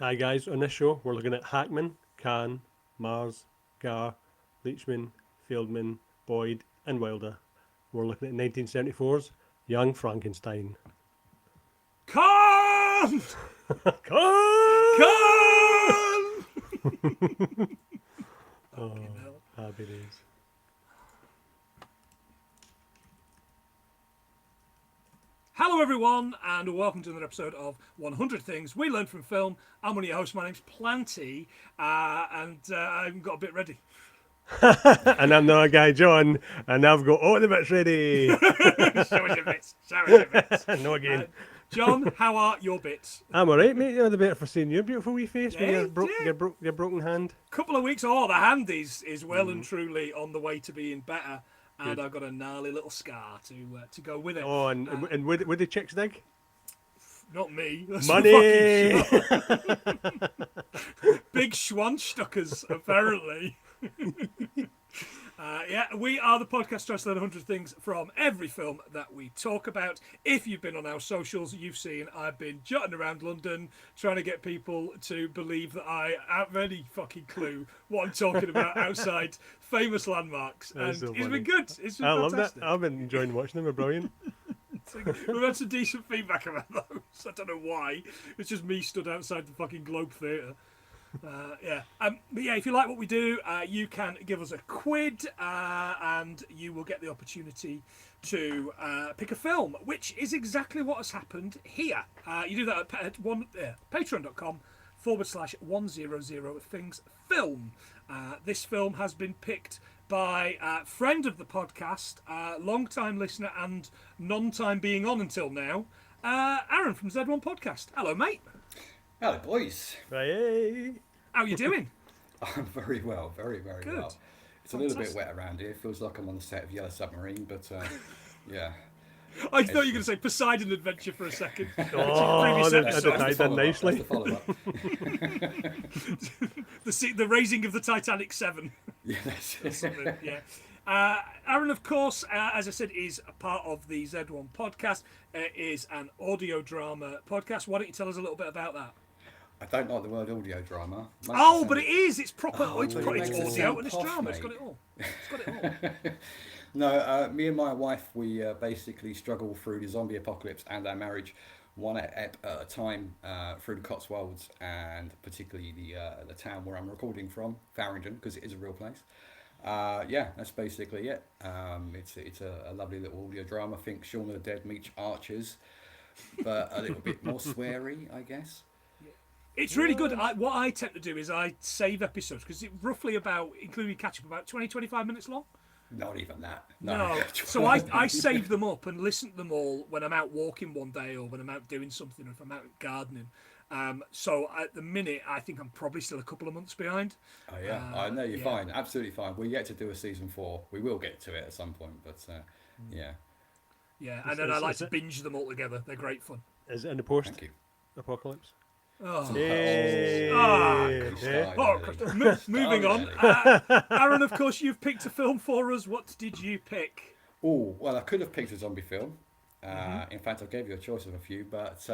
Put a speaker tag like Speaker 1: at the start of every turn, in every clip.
Speaker 1: Hi guys, on this show we're looking at Hackman, Kahn, Mars, Gar, Leachman, Fieldman, Boyd and Wilder. We're looking at 1974's Young Frankenstein.
Speaker 2: Con!
Speaker 1: Kahn!
Speaker 2: Con!
Speaker 1: Oh, happy days.
Speaker 2: Hello everyone and welcome to another episode of 100 Things We Learned from Film. I'm one of your hosts, my name's Planty, and I've got a bit ready.
Speaker 1: And I'm the other guy, John, and I've got all the bits ready.
Speaker 2: Show us your bits, show us your bits.
Speaker 1: No again.
Speaker 2: John, how are your bits?
Speaker 1: I'm alright, mate. You're the better for seeing your beautiful wee face with
Speaker 2: Yeah,
Speaker 1: your broken hand.
Speaker 2: Couple of weeks, the hand is well and truly on the way to being better. And
Speaker 1: Good.
Speaker 2: I've got a gnarly little scar to go with it.
Speaker 1: Oh, and would the chicks dig?
Speaker 2: Not me. That's
Speaker 1: Money!
Speaker 2: fucking sure. Big Schwanstuckers, apparently. We are the podcast trying to learn 100 things from every film that we talk about. If you've been on our socials, you've seen I've been jutting around London trying to get people to believe that I have any fucking clue what I'm talking about outside famous landmarks.
Speaker 1: That's
Speaker 2: And
Speaker 1: so
Speaker 2: it's
Speaker 1: funny.
Speaker 2: been good. It's been
Speaker 1: I love that.
Speaker 2: fantastic.
Speaker 1: I've been enjoying watching them. They're brilliant.
Speaker 2: We've had some decent feedback about those. I don't know why. It's just me stood outside the fucking Globe Theatre. But yeah, if you like what we do, you can give us a quid, and you will get the opportunity to pick a film, which is exactly what has happened here. You do that at patreon.com/100 things film. This film has been picked by a friend of the podcast, long-time listener and non-time being on until now, Aaron from Z1 Podcast. Hello, mate.
Speaker 3: Hello, boys.
Speaker 1: Hey.
Speaker 2: How you doing?
Speaker 3: I'm very well, very, very
Speaker 2: Good.
Speaker 3: well. It's a little bit
Speaker 2: Fantastic.
Speaker 3: wet around here. Feels like I'm on the set of Yellow Submarine, but yeah.
Speaker 2: I thought you were going to say Poseidon Adventure for a second.
Speaker 1: Oh,
Speaker 2: Previous
Speaker 1: that
Speaker 2: episode.
Speaker 1: tied in nicely.
Speaker 3: That's the follow-up.
Speaker 2: The raising of the Titanic 7.
Speaker 3: Yeah, that's
Speaker 2: Or
Speaker 3: it.
Speaker 2: something, yeah. Aaron, of course, as I said, is a part of the Z1 podcast. It is an audio drama podcast. Why don't you tell us a little bit about that?
Speaker 3: I don't like the word audio drama.
Speaker 2: Oh, but it is. It's proper.
Speaker 3: Oh,
Speaker 2: it's
Speaker 3: but it
Speaker 2: audio
Speaker 3: makes it sound
Speaker 2: and it's
Speaker 3: posh,
Speaker 2: drama. It's
Speaker 3: mate.
Speaker 2: got it all. It's got it all.
Speaker 3: No, me and my wife, we basically struggle through the zombie apocalypse and our marriage one at a time through the Cotswolds, and particularly the town where I'm recording from, Farringdon, because it is a real place. Yeah, that's basically it. It's a lovely little audio drama. I think Shaun of the Dead meets Archers, but a little bit more sweary, I guess.
Speaker 2: It's really good. What I tend to do is I save episodes because it's roughly about, including catch-up, about 20-25 minutes long.
Speaker 3: Not even that.
Speaker 2: No. So I save them up and listen to them all when I'm out walking one day or when I'm out doing something or if I'm out gardening. So at the minute, I think I'm probably still a couple of months behind.
Speaker 3: Oh yeah, I know you're
Speaker 2: yeah.
Speaker 3: fine, absolutely fine. We're yet to do a season 4. We will get to it at some point, but yeah.
Speaker 2: Yeah, and then I like to binge them all together. They're great fun.
Speaker 1: Is it in the
Speaker 3: Thank you.
Speaker 1: post-apocalypse?
Speaker 2: Oh.
Speaker 1: Hey.
Speaker 3: Good
Speaker 1: Hey.
Speaker 3: start,
Speaker 2: Oh,
Speaker 3: Ellie.
Speaker 2: moving on.
Speaker 3: Ellie.
Speaker 2: Aaron, of course, you've picked a film for us. What did you pick?
Speaker 3: Oh, well, I could have picked a zombie film. In fact, I gave you a choice of a few, but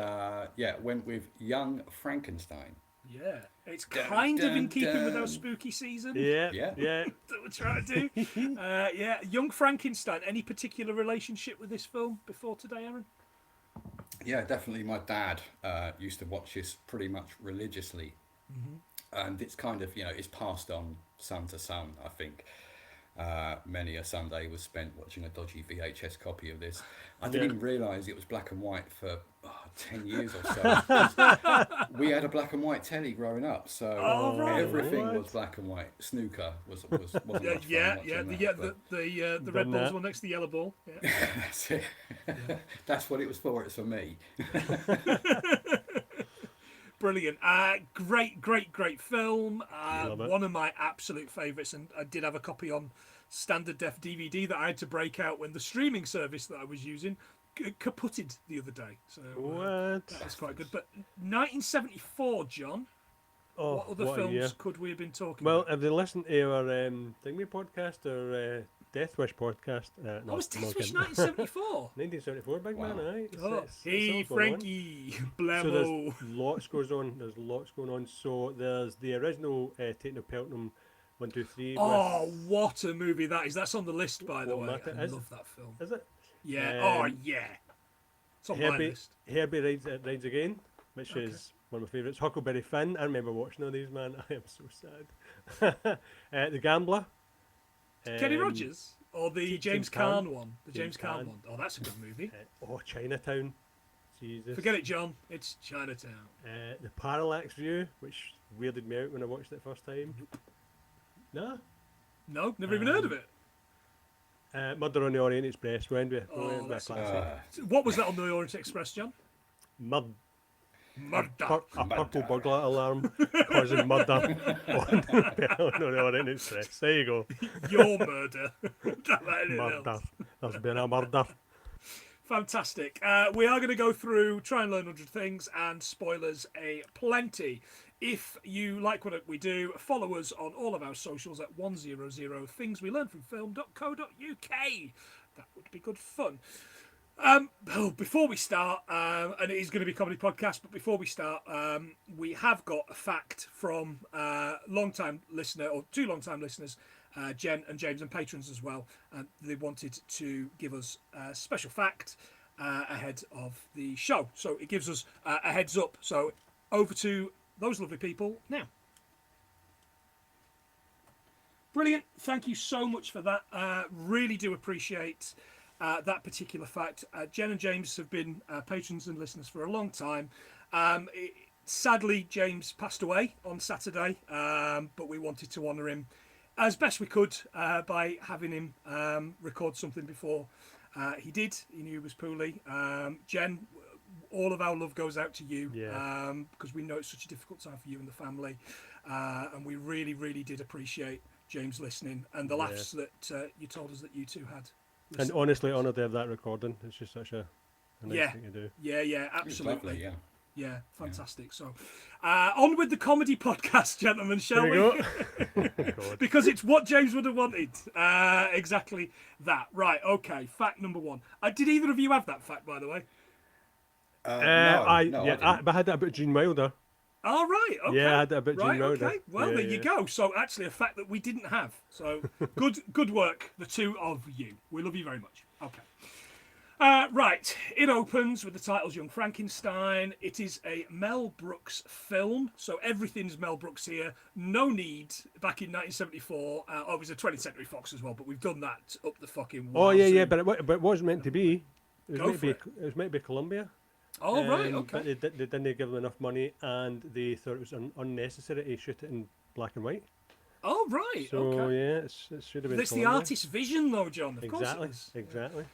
Speaker 3: went with Young Frankenstein.
Speaker 2: Yeah, it's
Speaker 3: Dun,
Speaker 2: kind of in
Speaker 3: dun,
Speaker 2: keeping with our
Speaker 3: dun.
Speaker 2: spooky season
Speaker 1: Yeah.
Speaker 3: Yeah.
Speaker 1: Yeah.
Speaker 2: that we're trying to do. Young Frankenstein. Any particular relationship with this film before today, Aaron?
Speaker 3: Yeah, definitely. My dad used to watch this pretty much religiously, and it's kind of it's passed on son to son. I think many a Sunday was spent watching a dodgy VHS copy of this. I didn't even realise it was black and white for 10 years or so. We had a black and white telly growing up, so
Speaker 2: right.
Speaker 3: everything
Speaker 1: What?
Speaker 3: was black and white. Snooker wasn't much fun
Speaker 2: The
Speaker 3: watching that,
Speaker 2: red
Speaker 1: Done
Speaker 2: ball's
Speaker 1: that.
Speaker 2: one next to the yellow ball. Yeah.
Speaker 3: but that's it. That's what it was for. It's for me.
Speaker 2: Brilliant. Great film.
Speaker 1: Love it.
Speaker 2: One of my absolute favourites, and I did have a copy on standard def DVD that I had to break out when the streaming service that I was using kaputted the other day. So
Speaker 1: What?
Speaker 2: that's quite good. But 1974, John.
Speaker 1: Oh,
Speaker 2: What other
Speaker 1: what a
Speaker 2: films
Speaker 1: year.
Speaker 2: could we have been talking
Speaker 1: Well,
Speaker 2: about?
Speaker 1: have they listened to our Thingy podcast or Death Wish podcast.
Speaker 2: That
Speaker 1: No,
Speaker 2: was
Speaker 1: I'm
Speaker 2: Death
Speaker 1: not
Speaker 2: Wish
Speaker 1: kidding.
Speaker 2: 1974.
Speaker 1: 1974, big man,
Speaker 3: Wow.
Speaker 1: aye.
Speaker 2: Oh,
Speaker 1: It's
Speaker 2: hey,
Speaker 1: all going on.
Speaker 2: Frankie,
Speaker 1: So
Speaker 2: Blammo.
Speaker 1: there's lots goes on. There's lots going on. So there's the original Taking of Peltnam 1, 2, 3.
Speaker 2: Oh, what a movie that is. That's on the list, by the
Speaker 1: What
Speaker 2: way.
Speaker 1: matter
Speaker 2: I
Speaker 1: is-
Speaker 2: love that film.
Speaker 1: Is it?
Speaker 2: Yeah.
Speaker 1: Um,
Speaker 2: Yeah. It's on my
Speaker 1: Herbie,
Speaker 2: list.
Speaker 1: Herbie rides again, which is one of my favourites. Huckleberry Finn. I remember watching all these, man. I am so sad. The Gambler.
Speaker 2: Kenny
Speaker 1: Um,
Speaker 2: Rogers? Or the James
Speaker 1: James
Speaker 2: Caan
Speaker 1: Caan.
Speaker 2: one? The
Speaker 1: James
Speaker 2: James Caan
Speaker 1: Caan.
Speaker 2: one. Oh, that's a good movie.
Speaker 1: Chinatown. Jesus.
Speaker 2: Forget it, John. It's Chinatown.
Speaker 1: The Parallax View, which weirded me out when I watched it first time. No.
Speaker 2: No, never even heard of it.
Speaker 1: Murder on the Orient Express. When we
Speaker 2: Oh, that's
Speaker 1: classic.
Speaker 2: What was that on the Orient Express, John?
Speaker 1: A
Speaker 2: Murder.
Speaker 1: purple burglar alarm causing murder on the Orient Express. There you go.
Speaker 2: Your murder. Don't let anything
Speaker 1: Murder.
Speaker 2: else.
Speaker 1: There's been a murder.
Speaker 2: Fantastic. We are going to go through Try and Learn 100 Things and spoilers a plenty. If you like what we do, follow us on all of our socials at 100thingswelearnfromfilm.co.uk. That would be good fun. Before we start, and it is going to be a comedy podcast, but before we start, we have got a fact from long-time listener, or two long-time listeners, Jen and James, and patrons as well. They wanted to give us a special fact ahead of the show. So it gives us a heads up. So over to those lovely people now. Brilliant. Thank you so much for that. Really do appreciate that particular fact. Jen and James have been patrons and listeners for a long time. Sadly, James passed away on Saturday, but we wanted to honour him as best we could by having him record something before he did. He knew he was poorly. Jen, all of our love goes out to you,
Speaker 1: Yeah.
Speaker 2: because we know it's such a difficult time for you and the family, and we really, really did appreciate James listening and the laughs that you told us that you two had.
Speaker 1: And honestly, honoured to have that recording. It's just such a nice thing to do.
Speaker 2: Yeah,
Speaker 3: It's
Speaker 2: absolutely.
Speaker 3: lovely, yeah.
Speaker 2: Yeah, fantastic. So, on with the comedy podcast, gentlemen, shall
Speaker 1: Here
Speaker 2: we?
Speaker 1: we go. God.
Speaker 2: Because it's what James would have wanted. Exactly that. Right, okay. Fact number one. Did either of you have that fact, by the way?
Speaker 3: No,
Speaker 1: I
Speaker 3: didn't.
Speaker 1: but I had that about Gene Wilder.
Speaker 2: Oh, right. Okay.
Speaker 1: Yeah, I had that about Gene
Speaker 2: right,
Speaker 1: Wilder.
Speaker 2: okay. Well,
Speaker 1: Yeah,
Speaker 2: there you
Speaker 1: yeah.
Speaker 2: go. So, actually, a fact that we didn't have. So, good work, the two of you. We love you very much. Okay. Right, it opens with the titles Young Frankenstein. It is a Mel Brooks film, so everything's Mel Brooks here. No need, back in 1974, it was a 20th Century Fox as well, but we've done that up the fucking
Speaker 1: Oh yeah,
Speaker 2: wazoo.
Speaker 1: but it wasn't meant to be. It was
Speaker 2: Go
Speaker 1: meant to be.
Speaker 2: for
Speaker 1: It was meant to be Columbia.
Speaker 2: Oh, right,
Speaker 1: But
Speaker 2: okay.
Speaker 1: they didn't give them enough money, and they thought it was unnecessary to shoot it in black and white.
Speaker 2: Oh, right,
Speaker 1: So
Speaker 2: okay.
Speaker 1: yeah, it should have been.
Speaker 2: It's the
Speaker 1: Columbia.
Speaker 2: artist's vision, though, John. Of course it
Speaker 1: Exactly.
Speaker 2: is.
Speaker 1: Exactly.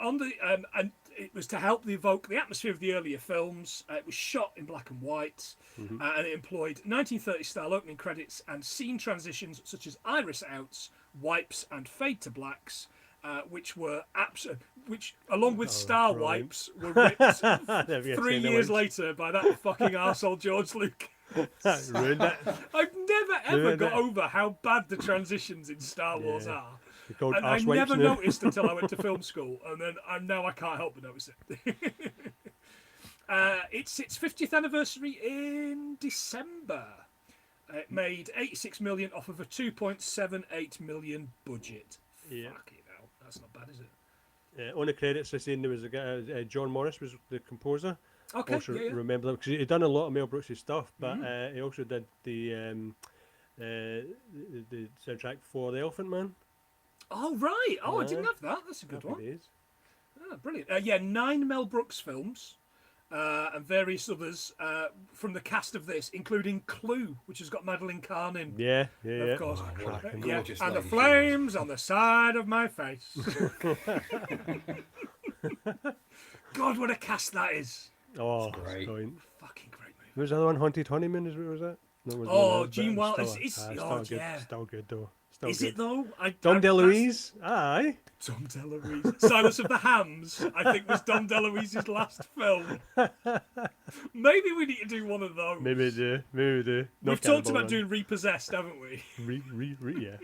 Speaker 2: On the and it was to help evoke the atmosphere of the earlier films. It was shot in black and white, and it employed 1930 style opening credits and scene transitions such as iris outs, wipes, and fade to blacks, which were which along with star
Speaker 1: brilliant.
Speaker 2: wipes were ripped
Speaker 1: There we go,
Speaker 2: 3
Speaker 1: saying the
Speaker 2: years
Speaker 1: words.
Speaker 2: later by that fucking arsehole George Lucas.
Speaker 1: Ruined it.
Speaker 2: I've never ever
Speaker 1: Ruined
Speaker 2: got
Speaker 1: it.
Speaker 2: over how bad the transitions in Star Wars
Speaker 1: Yeah.
Speaker 2: are.
Speaker 1: They're called
Speaker 2: And I
Speaker 1: arse wipes
Speaker 2: never
Speaker 1: now.
Speaker 2: noticed until I went to film school, and then now I can't help but notice it. It's its 50th anniversary in December. It made 86 million off of a 2.78 million budget.
Speaker 1: Yeah.
Speaker 2: Fucking hell, that's not bad, is it?
Speaker 1: On the credits, I seen there was a guy. John Morris was the composer.
Speaker 2: Okay,
Speaker 1: Also
Speaker 2: yeah.
Speaker 1: remember that because he'd done a lot of Mel Brooks' stuff, but he also did the soundtrack for The Elephant Man.
Speaker 2: Oh right. Oh, I
Speaker 1: Yeah.
Speaker 2: didn't have that. That's a good
Speaker 1: Happy
Speaker 2: one.
Speaker 1: days.
Speaker 2: Oh, brilliant. 9 Mel Brooks films and various others from the cast of this, including Clue, which has got Madeline Kahn in.
Speaker 1: Yeah, yeah,
Speaker 2: Of
Speaker 1: yeah.
Speaker 2: course.
Speaker 3: Oh, what a
Speaker 2: Yeah,
Speaker 3: gorgeous
Speaker 2: and the
Speaker 3: lady she
Speaker 2: flames on the side of my face. God, what a cast that is.
Speaker 1: Oh,
Speaker 3: Great.
Speaker 1: brilliant.
Speaker 2: Fucking great movie.
Speaker 1: Who was the other one? Haunted Honeymoon, is what was that? No, it wasn't
Speaker 2: Oh,
Speaker 1: one of those,
Speaker 2: Gene
Speaker 1: but
Speaker 2: Wilder.
Speaker 1: still-
Speaker 2: It's-
Speaker 1: still
Speaker 2: oh,
Speaker 1: good.
Speaker 2: yeah.
Speaker 1: Still good though. Still
Speaker 2: Is
Speaker 1: good.
Speaker 2: it though?
Speaker 1: Dom
Speaker 2: that's-
Speaker 1: DeLuise? Aye.
Speaker 2: Dom DeLuise. Silence of the Hams, I think, was Dom DeLuise's last film. Maybe we need to do one of those.
Speaker 1: Maybe we do. Maybe we do. No
Speaker 2: We've talked
Speaker 1: Cannibal
Speaker 2: about
Speaker 1: Run.
Speaker 2: doing Repossessed, haven't we?
Speaker 1: Yeah.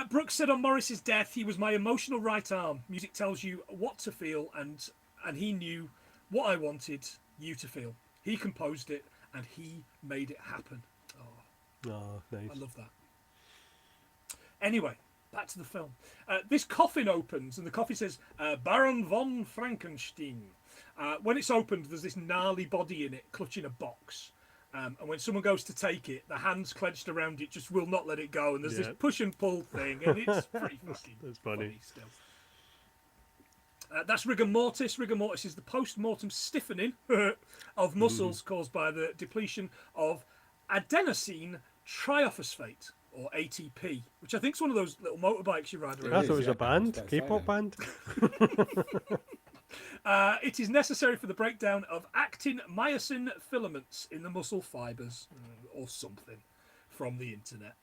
Speaker 2: Brooks said on Morris's death, he was my emotional right arm. Music tells you what to feel, and he knew what I wanted you to feel. He composed it, and he made it happen. Oh,
Speaker 1: Oh, nice.
Speaker 2: I love that. Anyway, back to the film. This coffin opens, and the coffin says, Baron von Frankenstein. When it's opened, there's this gnarly body in it, clutching a box. And when someone goes to take it, the hands clenched around it just will not let it go. And there's this push and pull thing, and it's pretty fucking
Speaker 1: That's funny.
Speaker 2: still. That's rigor mortis. Rigor mortis is the post-mortem stiffening of muscles caused by the depletion of adenosine triophosphate, or ATP, which I think is one of those little motorbikes you ride
Speaker 3: It
Speaker 2: around.
Speaker 1: I
Speaker 3: is,
Speaker 1: thought it was
Speaker 3: yeah,
Speaker 1: a band,
Speaker 3: it's about
Speaker 1: K-pop
Speaker 3: silent.
Speaker 1: band.
Speaker 2: It is necessary for the breakdown of actin myosin filaments in the muscle fibers, or something from the internet.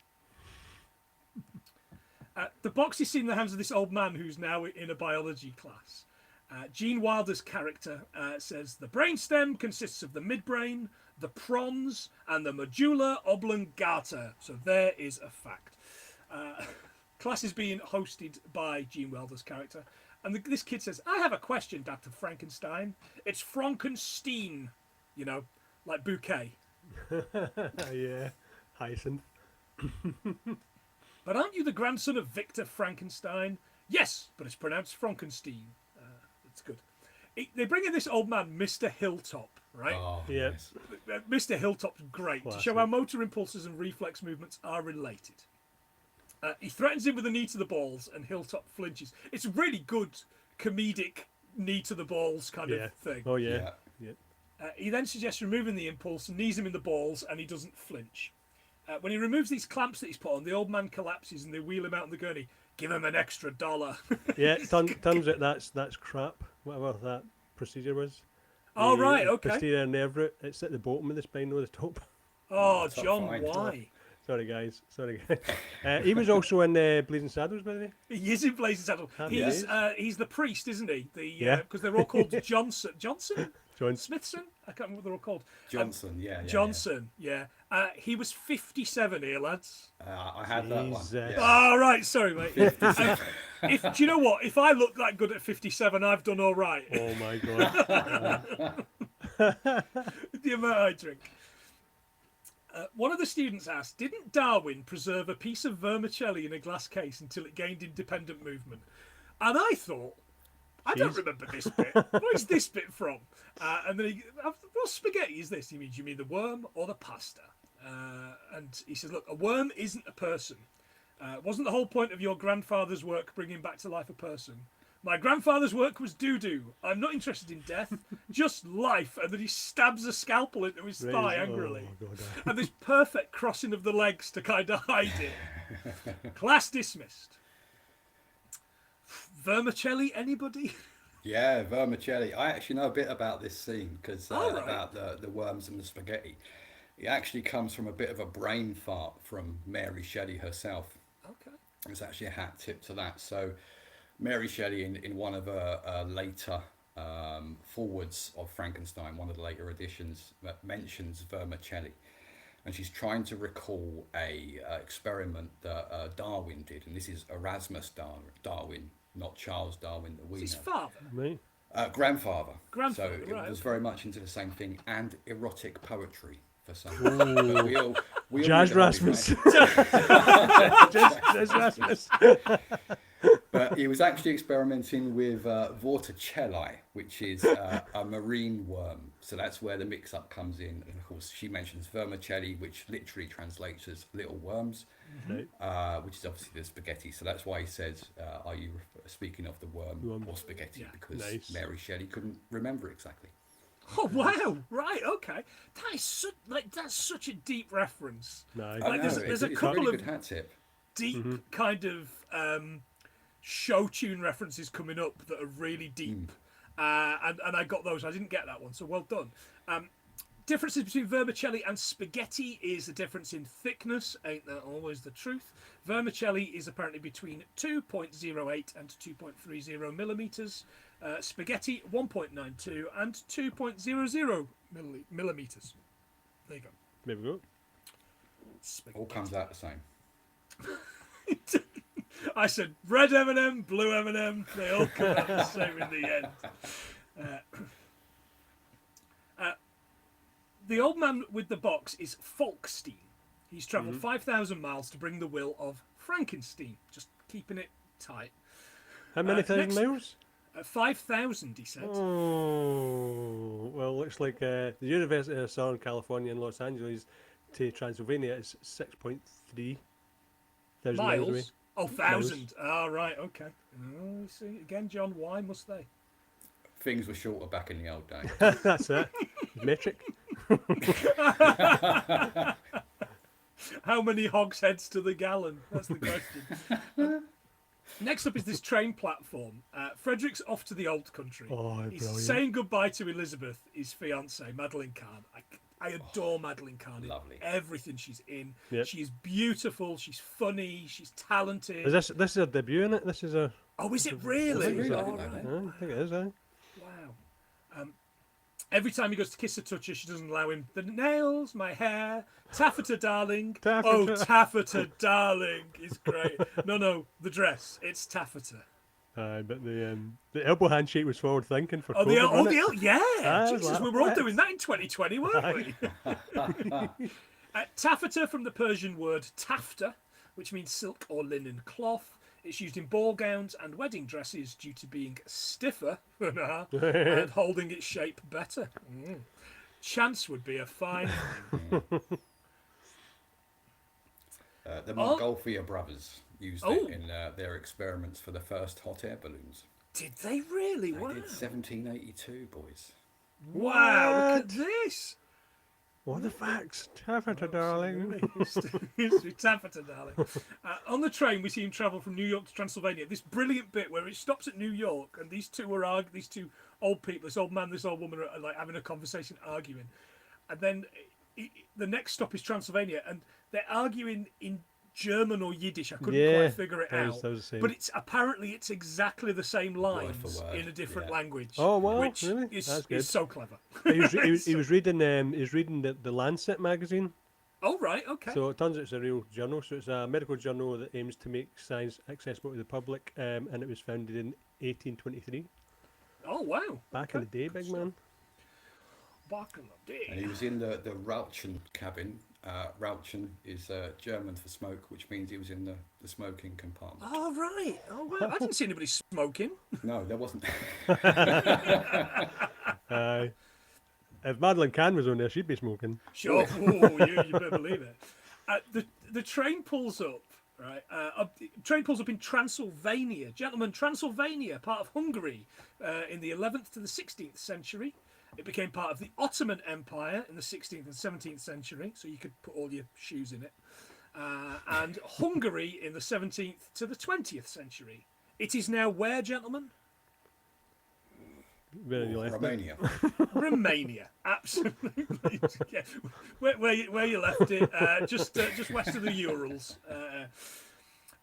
Speaker 2: The box is seen in the hands of this old man who's now in a biology class. Gene Wilder's character says the brainstem consists of the midbrain, the pons, and the medulla oblongata. So there is a fact. Class is being hosted by Gene Wilder's character. And this kid says, I have a question, Dr. Frankenstein. It's Frankenstein, you know, like bouquet.
Speaker 1: Yeah, Hyacinth.
Speaker 2: But aren't you the grandson of Victor Frankenstein? Yes, but it's pronounced Frankenstein. That's good. They bring in this old man, Mr. Hilltop, right?
Speaker 3: Oh,
Speaker 1: Yeah.
Speaker 3: yes.
Speaker 2: Mr. Hilltop's great to show
Speaker 1: Classic.
Speaker 2: how motor impulses and reflex movements are related. He threatens him with a knee to the balls, and Hilltop flinches. It's a really good comedic knee to the balls kind
Speaker 1: Yeah.
Speaker 2: of thing.
Speaker 1: Oh, yeah.
Speaker 3: Yeah.
Speaker 2: He then suggests removing the impulse and knees him in the balls, and he doesn't flinch. When he removes these clamps that he's put on, the old man collapses, and they wheel him out on the gurney. Give him an extra $1.
Speaker 1: Yeah, turns out that's crap, whatever that procedure was.
Speaker 2: Oh,
Speaker 1: The
Speaker 2: right, okay.
Speaker 1: Posterior nerve root, it's at the bottom of the spine, not the top.
Speaker 2: Oh,
Speaker 3: Top
Speaker 2: John,
Speaker 3: five.
Speaker 2: why?
Speaker 1: Sorry, guys. He was also in Blazing Saddles, by the way.
Speaker 2: He is in Blazing Saddles.
Speaker 1: Happy
Speaker 2: He's the priest, isn't he?
Speaker 1: Yeah.
Speaker 2: Because they're all called Johnson. Johnson?
Speaker 1: John.
Speaker 2: Smithson? I can't remember what they're all called.
Speaker 3: Johnson, yeah.
Speaker 2: Johnson, yeah. He was 57 here, lads.
Speaker 3: I had that one.
Speaker 1: Jesus.
Speaker 3: Yeah.
Speaker 2: Oh, right, sorry, mate. Do you know what? If I look that good at 57, I've done all right.
Speaker 1: Oh my god.
Speaker 2: The amount I drink. One of the students asked, didn't Darwin preserve a piece of vermicelli in a glass case until it gained independent movement? And I thought, I don't remember this bit. Where's this bit from? And then what spaghetti is this? He means, you mean the worm or the pasta? And he says, look, a worm isn't a person. Wasn't the whole point of your grandfather's work bringing back to life a person? My grandfather's work was doo-doo. I'm not interested in death, just life. And then he stabs a scalpel into his thigh angrily.
Speaker 1: Oh, God.
Speaker 2: And this perfect crossing of the legs to kind of hide it. Class dismissed. Vermicelli, anybody?
Speaker 3: Yeah, vermicelli. I actually know a bit about this scene because
Speaker 2: All right.
Speaker 3: about the worms and the spaghetti. It actually comes from a bit of a brain fart from Mary Shelley herself.
Speaker 2: Okay.
Speaker 3: There's actually a hat tip to that. So Mary Shelley, in one of her later forwards of Frankenstein, one of the later editions, mentions vermicelli. And she's trying to recall a experiment that Darwin did. And this is Erasmus Darwin, not Charles Darwin that we
Speaker 2: It's his
Speaker 3: know.
Speaker 2: father.
Speaker 1: Me?
Speaker 3: Grandfather.
Speaker 2: Grandfather,
Speaker 3: So it
Speaker 2: right,
Speaker 3: was
Speaker 2: okay.
Speaker 3: very much into the same thing, and erotic poetry for some. But we all
Speaker 1: Jazz
Speaker 3: know that,
Speaker 1: Rasmus.
Speaker 3: right?
Speaker 1: Jazz Rasmus.
Speaker 3: But he was actually experimenting with vorticelli, which is a marine worm. So that's where the mix-up comes in. And of course, she mentions vermicelli, which literally translates as little worms,
Speaker 1: Right.
Speaker 3: which is obviously the spaghetti. So that's why he says, "Are you speaking of the worm or spaghetti?"
Speaker 2: Yeah.
Speaker 3: Because
Speaker 1: Nice.
Speaker 3: Mary Shelley couldn't remember exactly.
Speaker 2: Oh wow! Right, okay. That is that's such a deep reference.
Speaker 1: Nice.
Speaker 3: I
Speaker 2: Like,
Speaker 3: know,
Speaker 2: there's a
Speaker 3: it's
Speaker 2: couple
Speaker 3: really
Speaker 2: of-
Speaker 3: good hat tip.
Speaker 2: Deep kind of show tune references coming up that are really deep, and I got those. I didn't get that one, so well done. Differences between vermicelli and spaghetti is a difference in thickness. Ain't that always the truth? Vermicelli is apparently between 2.08 and 2.30 millimeters. Spaghetti 1.92 and 2.00 millimeters. There you go.
Speaker 1: There we go.
Speaker 3: All comes out the same.
Speaker 2: I said red M&M, blue M&M. They all come out the same in the end. The old man with the box is Falkstein. He's travelled 5,000 miles to bring the will of Frankenstein. Just keeping it tight.
Speaker 1: How many thousand
Speaker 2: next-
Speaker 1: miles?
Speaker 2: 5,000, he said.
Speaker 1: Oh, well, looks like the University of Southern California in Los Angeles to Transylvania is 6.3 thousand miles away.
Speaker 2: Miles? Oh, thousand. Ah, right, okay. Oh, you see, again, John, why must they?
Speaker 3: Things were shorter back in the old days.
Speaker 1: That's it. Metric.
Speaker 2: How many hogsheads to the gallon? That's the question. Next up is this train platform. Frederick's off to the old country.
Speaker 1: Oh,
Speaker 2: He's
Speaker 1: brilliant.
Speaker 2: saying goodbye to Elizabeth, his fiancée, Madeline Kahn. I adore Madeline Kahn in
Speaker 3: Lovely.
Speaker 2: everything she's in.
Speaker 1: Yep.
Speaker 2: She's beautiful, she's funny, she's talented.
Speaker 1: Is this is her debut in it? This is a.
Speaker 2: Oh, is it really?
Speaker 3: Is it really? I
Speaker 2: All
Speaker 3: didn't know
Speaker 2: right.
Speaker 3: that.
Speaker 1: I think it is.
Speaker 2: Wow. Every time he goes to kiss or touch her, she doesn't allow him. The nails, my hair, taffeta, darling.
Speaker 1: Taffeta.
Speaker 2: Oh, taffeta, darling is great. No, the dress. It's taffeta.
Speaker 1: But the elbow handshake was forward thinking for
Speaker 2: Oh,
Speaker 1: COVID, wasn't it?
Speaker 2: yeah.
Speaker 1: Ah,
Speaker 2: Jesus,
Speaker 1: well,
Speaker 2: we were all
Speaker 1: what?
Speaker 2: doing that in 2020, weren't we? Taffeta from the Persian word tafta, which means silk or linen cloth. It's used in ball gowns and wedding dresses due to being stiffer and holding its shape better. Chance would be a fine thing.
Speaker 3: The Montgolfier brothers used
Speaker 2: Oh.
Speaker 3: it in their experiments for the first hot air balloons.
Speaker 2: Did they really?
Speaker 3: They
Speaker 2: Wow.
Speaker 3: did 1782, boys.
Speaker 2: Wow, look at this.
Speaker 1: What are the facts? Taffeta, darling.
Speaker 2: History, taffeta, darling. On the train, we see him travel from New York to Transylvania. This brilliant bit where it stops at New York, and these two old people, this old man, this old woman, are like having a conversation, arguing, and then the next stop is Transylvania, and they're arguing in German or Yiddish. I couldn't
Speaker 1: Yeah,
Speaker 2: quite figure it
Speaker 1: that was-
Speaker 2: out.
Speaker 1: that was the same.
Speaker 2: But it's exactly the same lines
Speaker 3: word,
Speaker 2: in a different
Speaker 3: yeah.
Speaker 2: language.
Speaker 1: Oh, wow,
Speaker 2: which
Speaker 1: really?
Speaker 2: is,
Speaker 1: That's good.
Speaker 2: is so clever.
Speaker 1: He was reading the Lancet magazine.
Speaker 2: Oh right, okay.
Speaker 1: So it turns out it's a real journal. So it's a medical journal that aims to make science accessible to the public, and it was founded in 1823.
Speaker 2: Oh wow.
Speaker 1: Back in the day, big man.
Speaker 2: Back in the day.
Speaker 3: And he was in the Rauchen cabin. Rauchen is German for smoke, which means he was in the smoking compartment.
Speaker 2: Oh right. Oh wow. I didn't see anybody smoking.
Speaker 3: No, there wasn't.
Speaker 1: If Madeline Kahn was on there, she'd be smoking.
Speaker 2: Sure. Oh, you better believe it. The train pulls up. Right. Train pulls up in Transylvania. Gentlemen, Transylvania, part of Hungary, in the 11th to the 16th century. It became part of the Ottoman Empire in the 16th and 17th century, so you could put all your shoes in it. And Hungary in the 17th to the 20th century. It is now where, gentlemen?
Speaker 1: Where you left it.
Speaker 3: Romania.
Speaker 2: Romania, absolutely. Yeah. Where you left it, just west of the Urals.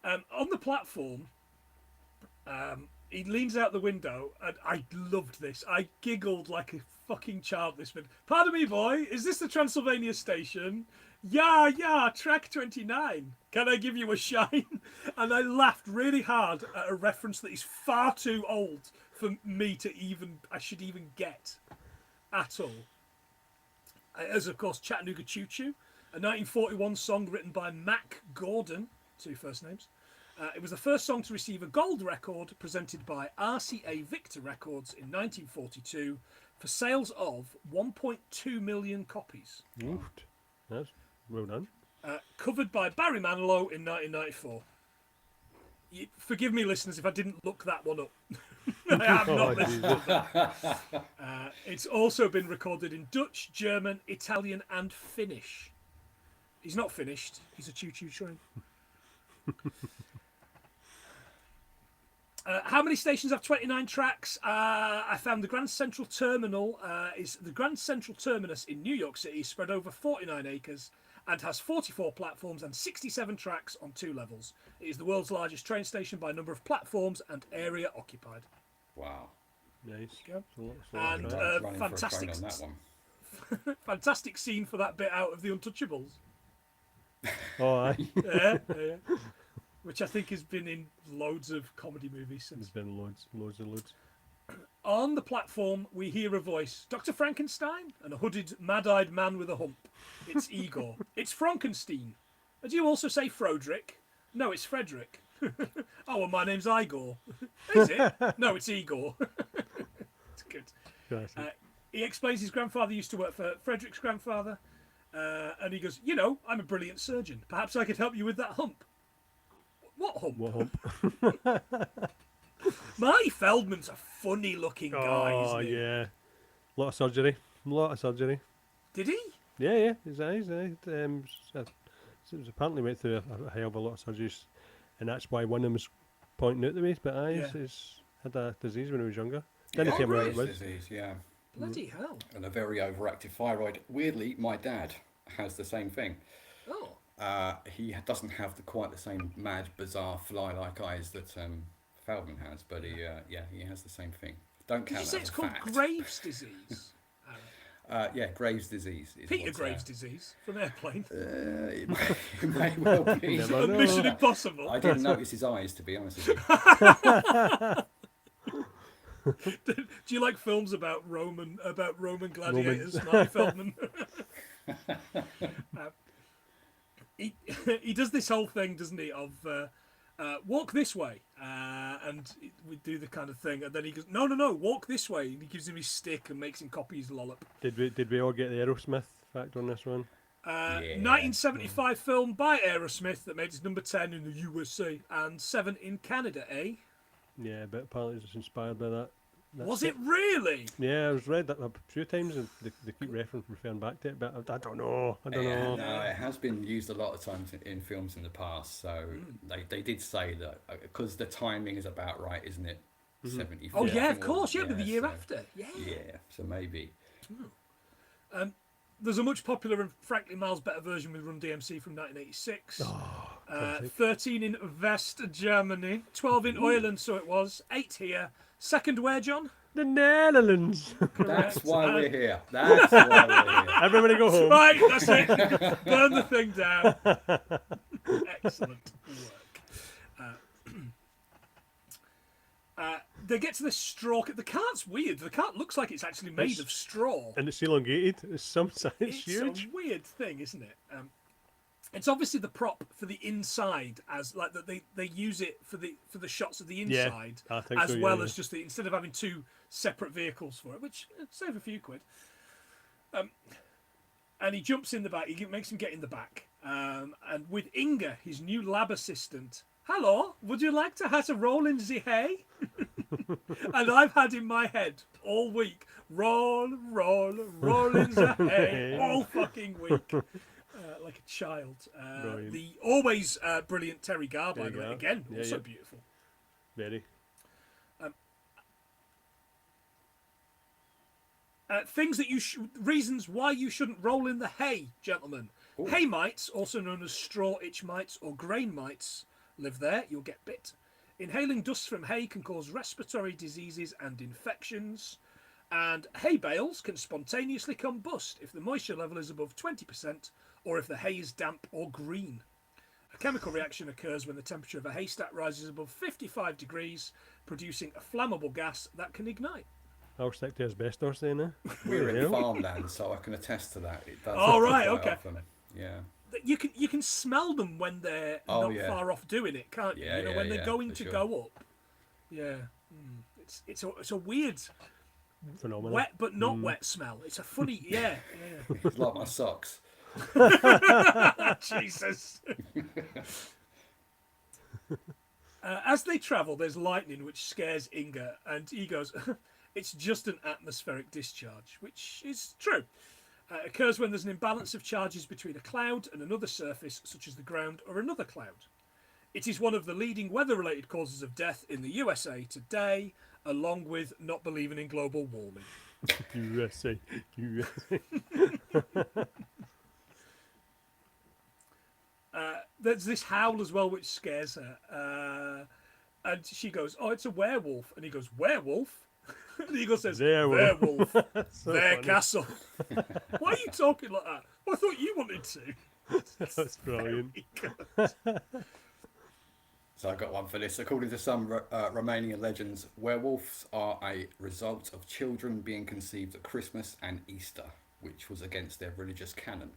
Speaker 2: On the platform, he leans out the window, and I loved this. I giggled like a fucking child. This bit. Pardon me, boy. Is this the Transylvania station? Yeah, track 29. Can I give you a shine? And I laughed really hard at a reference that is far too old for me to I should even get at all. As of course Chattanooga Choo Choo, a 1941 song written by Mac Gordon, two first names. It was the first song to receive a gold record presented by RCA Victor Records in 1942 for sales of 1.2 million copies.
Speaker 1: Oof. That's well done.
Speaker 2: Covered by Barry Manilow in 1994. Forgive me, listeners, if I didn't look that one up. I have not listened to that. It's also been recorded in Dutch, German, Italian, and Finnish. He's not finished. He's a choo-choo train. How many stations have 29 tracks? I found the Grand Central Terminal is the Grand Central Terminus in New York City, spread over 49 acres, and has 44 platforms and 67 tracks on 2 levels. It is the world's largest train station by number of platforms and area occupied.
Speaker 3: Wow.
Speaker 1: Nice.
Speaker 2: Go.
Speaker 1: And
Speaker 2: And
Speaker 3: Running for a
Speaker 2: fantastic,
Speaker 3: train on that one.
Speaker 2: fantastic scene for that bit out of The Untouchables.
Speaker 1: oh, aye.
Speaker 2: Yeah. which I think has been in loads of comedy movies
Speaker 1: There's
Speaker 2: since.
Speaker 1: been loads.
Speaker 2: On the platform, we hear a voice. Dr. Frankenstein? And a hooded, mad-eyed man with a hump. It's Igor. It's Frankenstein. And do you also say Froderick? No, it's Frederick. Oh, well, my name's Igor. Is it? No, it's Igor. It's good.
Speaker 1: Classic.
Speaker 2: He explains his grandfather used to work for Frederick's grandfather. And he goes, you know, I'm a brilliant surgeon. Perhaps I could help you with that hump. What hump?
Speaker 1: What hump?
Speaker 2: Marty Feldman's a funny-looking guy,
Speaker 1: Oh,
Speaker 2: isn't he?
Speaker 1: yeah. Lot of surgery.
Speaker 2: Did he?
Speaker 1: Yeah. His eyes. It was apparently went through a hell of a lot of surgeries, and that's why one of them was pointing out to me. But he's had a disease when he was younger. Didn't
Speaker 2: Oh,
Speaker 1: tell me what
Speaker 2: right.
Speaker 1: it was.
Speaker 3: Disease, yeah.
Speaker 2: Bloody hell.
Speaker 3: And a very overactive thyroid. Weirdly, my dad has the same thing.
Speaker 2: Oh.
Speaker 3: He doesn't have quite the same mad, bizarre, fly-like eyes that Feldman has, but he has the same thing. Don't
Speaker 2: Did
Speaker 3: count
Speaker 2: you say
Speaker 3: that
Speaker 2: it's
Speaker 3: as a
Speaker 2: called
Speaker 3: fact.
Speaker 2: Graves' disease?
Speaker 3: Yeah, Graves' disease. Is
Speaker 2: Peter
Speaker 3: what,
Speaker 2: Graves' disease from Airplane.
Speaker 3: it may well be.
Speaker 1: Never know.
Speaker 2: Mission Impossible.
Speaker 3: I didn't notice his eyes, to be honest with you.
Speaker 2: Do you like films about Roman gladiators? Marty Feldman. He does this whole thing, doesn't he? Of walk this way, and we do the kind of thing, and then he goes, no, walk this way, and he gives him his stick and makes him copy his lollop.
Speaker 1: Did we all get the Aerosmith fact on this one?
Speaker 2: 1975 film by Aerosmith that made its number 10 in the USA and 7 in Canada, eh?
Speaker 1: Yeah, but apparently it's inspired by that.
Speaker 2: Was it really?
Speaker 1: Yeah, I was read that a few times, and they keep referring back to it, but I don't know.
Speaker 3: No, it has been used a lot of times in films in the past. So they did say that because the timing is about right, isn't it? 74.
Speaker 2: Oh,
Speaker 3: I
Speaker 2: yeah,
Speaker 3: think
Speaker 2: of
Speaker 3: it
Speaker 2: course,
Speaker 3: was.
Speaker 2: yeah, but the year
Speaker 3: so-
Speaker 2: after. Yeah.
Speaker 3: Yeah, so maybe.
Speaker 2: There's a much popular and frankly miles better version with Run DMC from 1986.
Speaker 1: classic.
Speaker 2: 13 in West Germany, 12 in Ireland, so it was, 8 here. Second where, John?
Speaker 1: The Netherlands.
Speaker 3: That's why we're here. That's why we're here.
Speaker 1: Everybody go home.
Speaker 2: Right, that's it. Burn the thing down. Excellent work. They get to the straw. The cart's weird. The cart looks like it's actually made
Speaker 1: It's-
Speaker 2: of straw.
Speaker 1: And it's elongated. It's some size. It's
Speaker 2: It's
Speaker 1: huge.
Speaker 2: a weird thing, isn't it? It's obviously the prop for the inside, as like that they use it for the shots of the
Speaker 1: Yeah,
Speaker 2: inside,
Speaker 1: I think
Speaker 2: as
Speaker 1: so, yeah,
Speaker 2: well
Speaker 1: yeah.
Speaker 2: as just instead of having two separate vehicles for it, which save a few quid. And he jumps in the back. He makes him get in the back, and with Inga, his new lab assistant. Hello, would you like to have a roll in the hay? And I've had in my head all week, roll in the hay, all fucking week. Like a child.
Speaker 1: Brilliant.
Speaker 2: The always brilliant Terry Garr, by
Speaker 1: Terry
Speaker 2: the way.
Speaker 1: Garr.
Speaker 2: Again,
Speaker 1: Yeah,
Speaker 2: also
Speaker 1: yeah.
Speaker 2: beautiful.
Speaker 1: Very.
Speaker 2: Reasons why you shouldn't roll in the hay, gentlemen.
Speaker 3: Ooh.
Speaker 2: Hay mites, also known as straw itch mites or grain mites, live there. You'll get bit. Inhaling dust from hay can cause respiratory diseases and infections. And hay bales can spontaneously combust if the moisture level is above 20% or if the hay is damp or green. A chemical reaction occurs when the temperature of a haystack rises above 55 degrees, producing a flammable gas that can ignite.
Speaker 1: I'll stick to asbestos then, eh?
Speaker 3: We're in
Speaker 1: Hell.
Speaker 3: farmland, so I can attest to that. It does
Speaker 2: Oh,
Speaker 3: happen
Speaker 2: right,
Speaker 3: quite
Speaker 2: okay.
Speaker 3: often. Yeah.
Speaker 2: You can smell them when they're
Speaker 3: Oh,
Speaker 2: not
Speaker 3: yeah.
Speaker 2: far off doing it, can't you?
Speaker 3: Yeah,
Speaker 2: You know,
Speaker 3: yeah,
Speaker 2: when they're
Speaker 3: yeah,
Speaker 2: going
Speaker 3: for
Speaker 2: to
Speaker 3: sure.
Speaker 2: go up. Yeah. It's a weird
Speaker 1: Phenomenal.
Speaker 2: wet but not wet smell. It's a funny yeah.
Speaker 3: It's like my socks.
Speaker 2: Jesus. As they travel, there's lightning which scares Inga, and he goes, it's just an atmospheric discharge, which is true. It occurs when there's an imbalance of charges between a cloud and another surface, such as the ground or another cloud. It is one of the leading weather-related causes of death in the USA today, along with not believing in global warming.
Speaker 1: USA.
Speaker 2: There's this howl as well, which scares her. And she goes, oh, it's a werewolf. And he goes, werewolf? And Eagle says,
Speaker 1: Werewolf.
Speaker 2: werewolf,
Speaker 1: So
Speaker 2: their
Speaker 1: funny.
Speaker 2: castle. Why are you talking like that? Well, I thought you wanted to.
Speaker 1: That's brilliant.
Speaker 2: Very good.
Speaker 3: So I got one for this. According to some Romanian legends, werewolves are a result of children being conceived at Christmas and Easter, which was against their religious canon.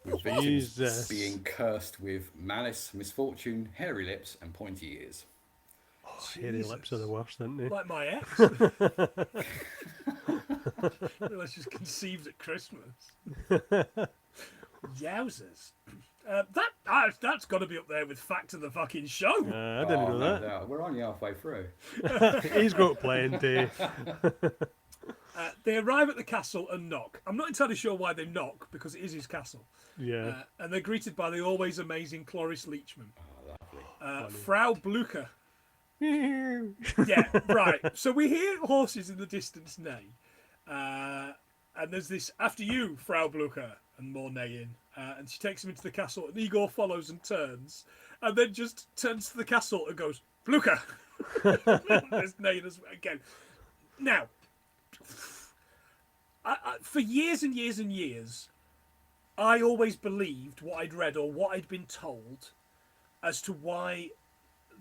Speaker 3: With victims
Speaker 1: Jesus.
Speaker 3: being cursed with malice, misfortune, hairy lips, and pointy ears.
Speaker 1: Hairy lips are the worst, aren't they?
Speaker 2: Like my ex. Let's just conceived at Christmas. Yowzers. That's got to be up there with fact of the fucking show.
Speaker 1: I didn't know
Speaker 3: no
Speaker 1: that.
Speaker 3: doubt. We're only halfway through.
Speaker 1: He's got plenty.
Speaker 2: They arrive at the castle and knock. I'm not entirely sure why they knock, because it is his castle.
Speaker 1: Yeah.
Speaker 2: And they're greeted by the always amazing Cloris Leachman.
Speaker 3: Oh, lovely.
Speaker 2: Frau Blucher. Yeah, right. So we hear horses in the distance neigh. And there's this, after you, Frau Blucher, and more neighing. And she takes him into the castle, and Igor follows and turns, and then just turns to the castle and goes, Blucher! There's neighing again. Now, for years and years and years, I always believed what I'd read or what I'd been told as to why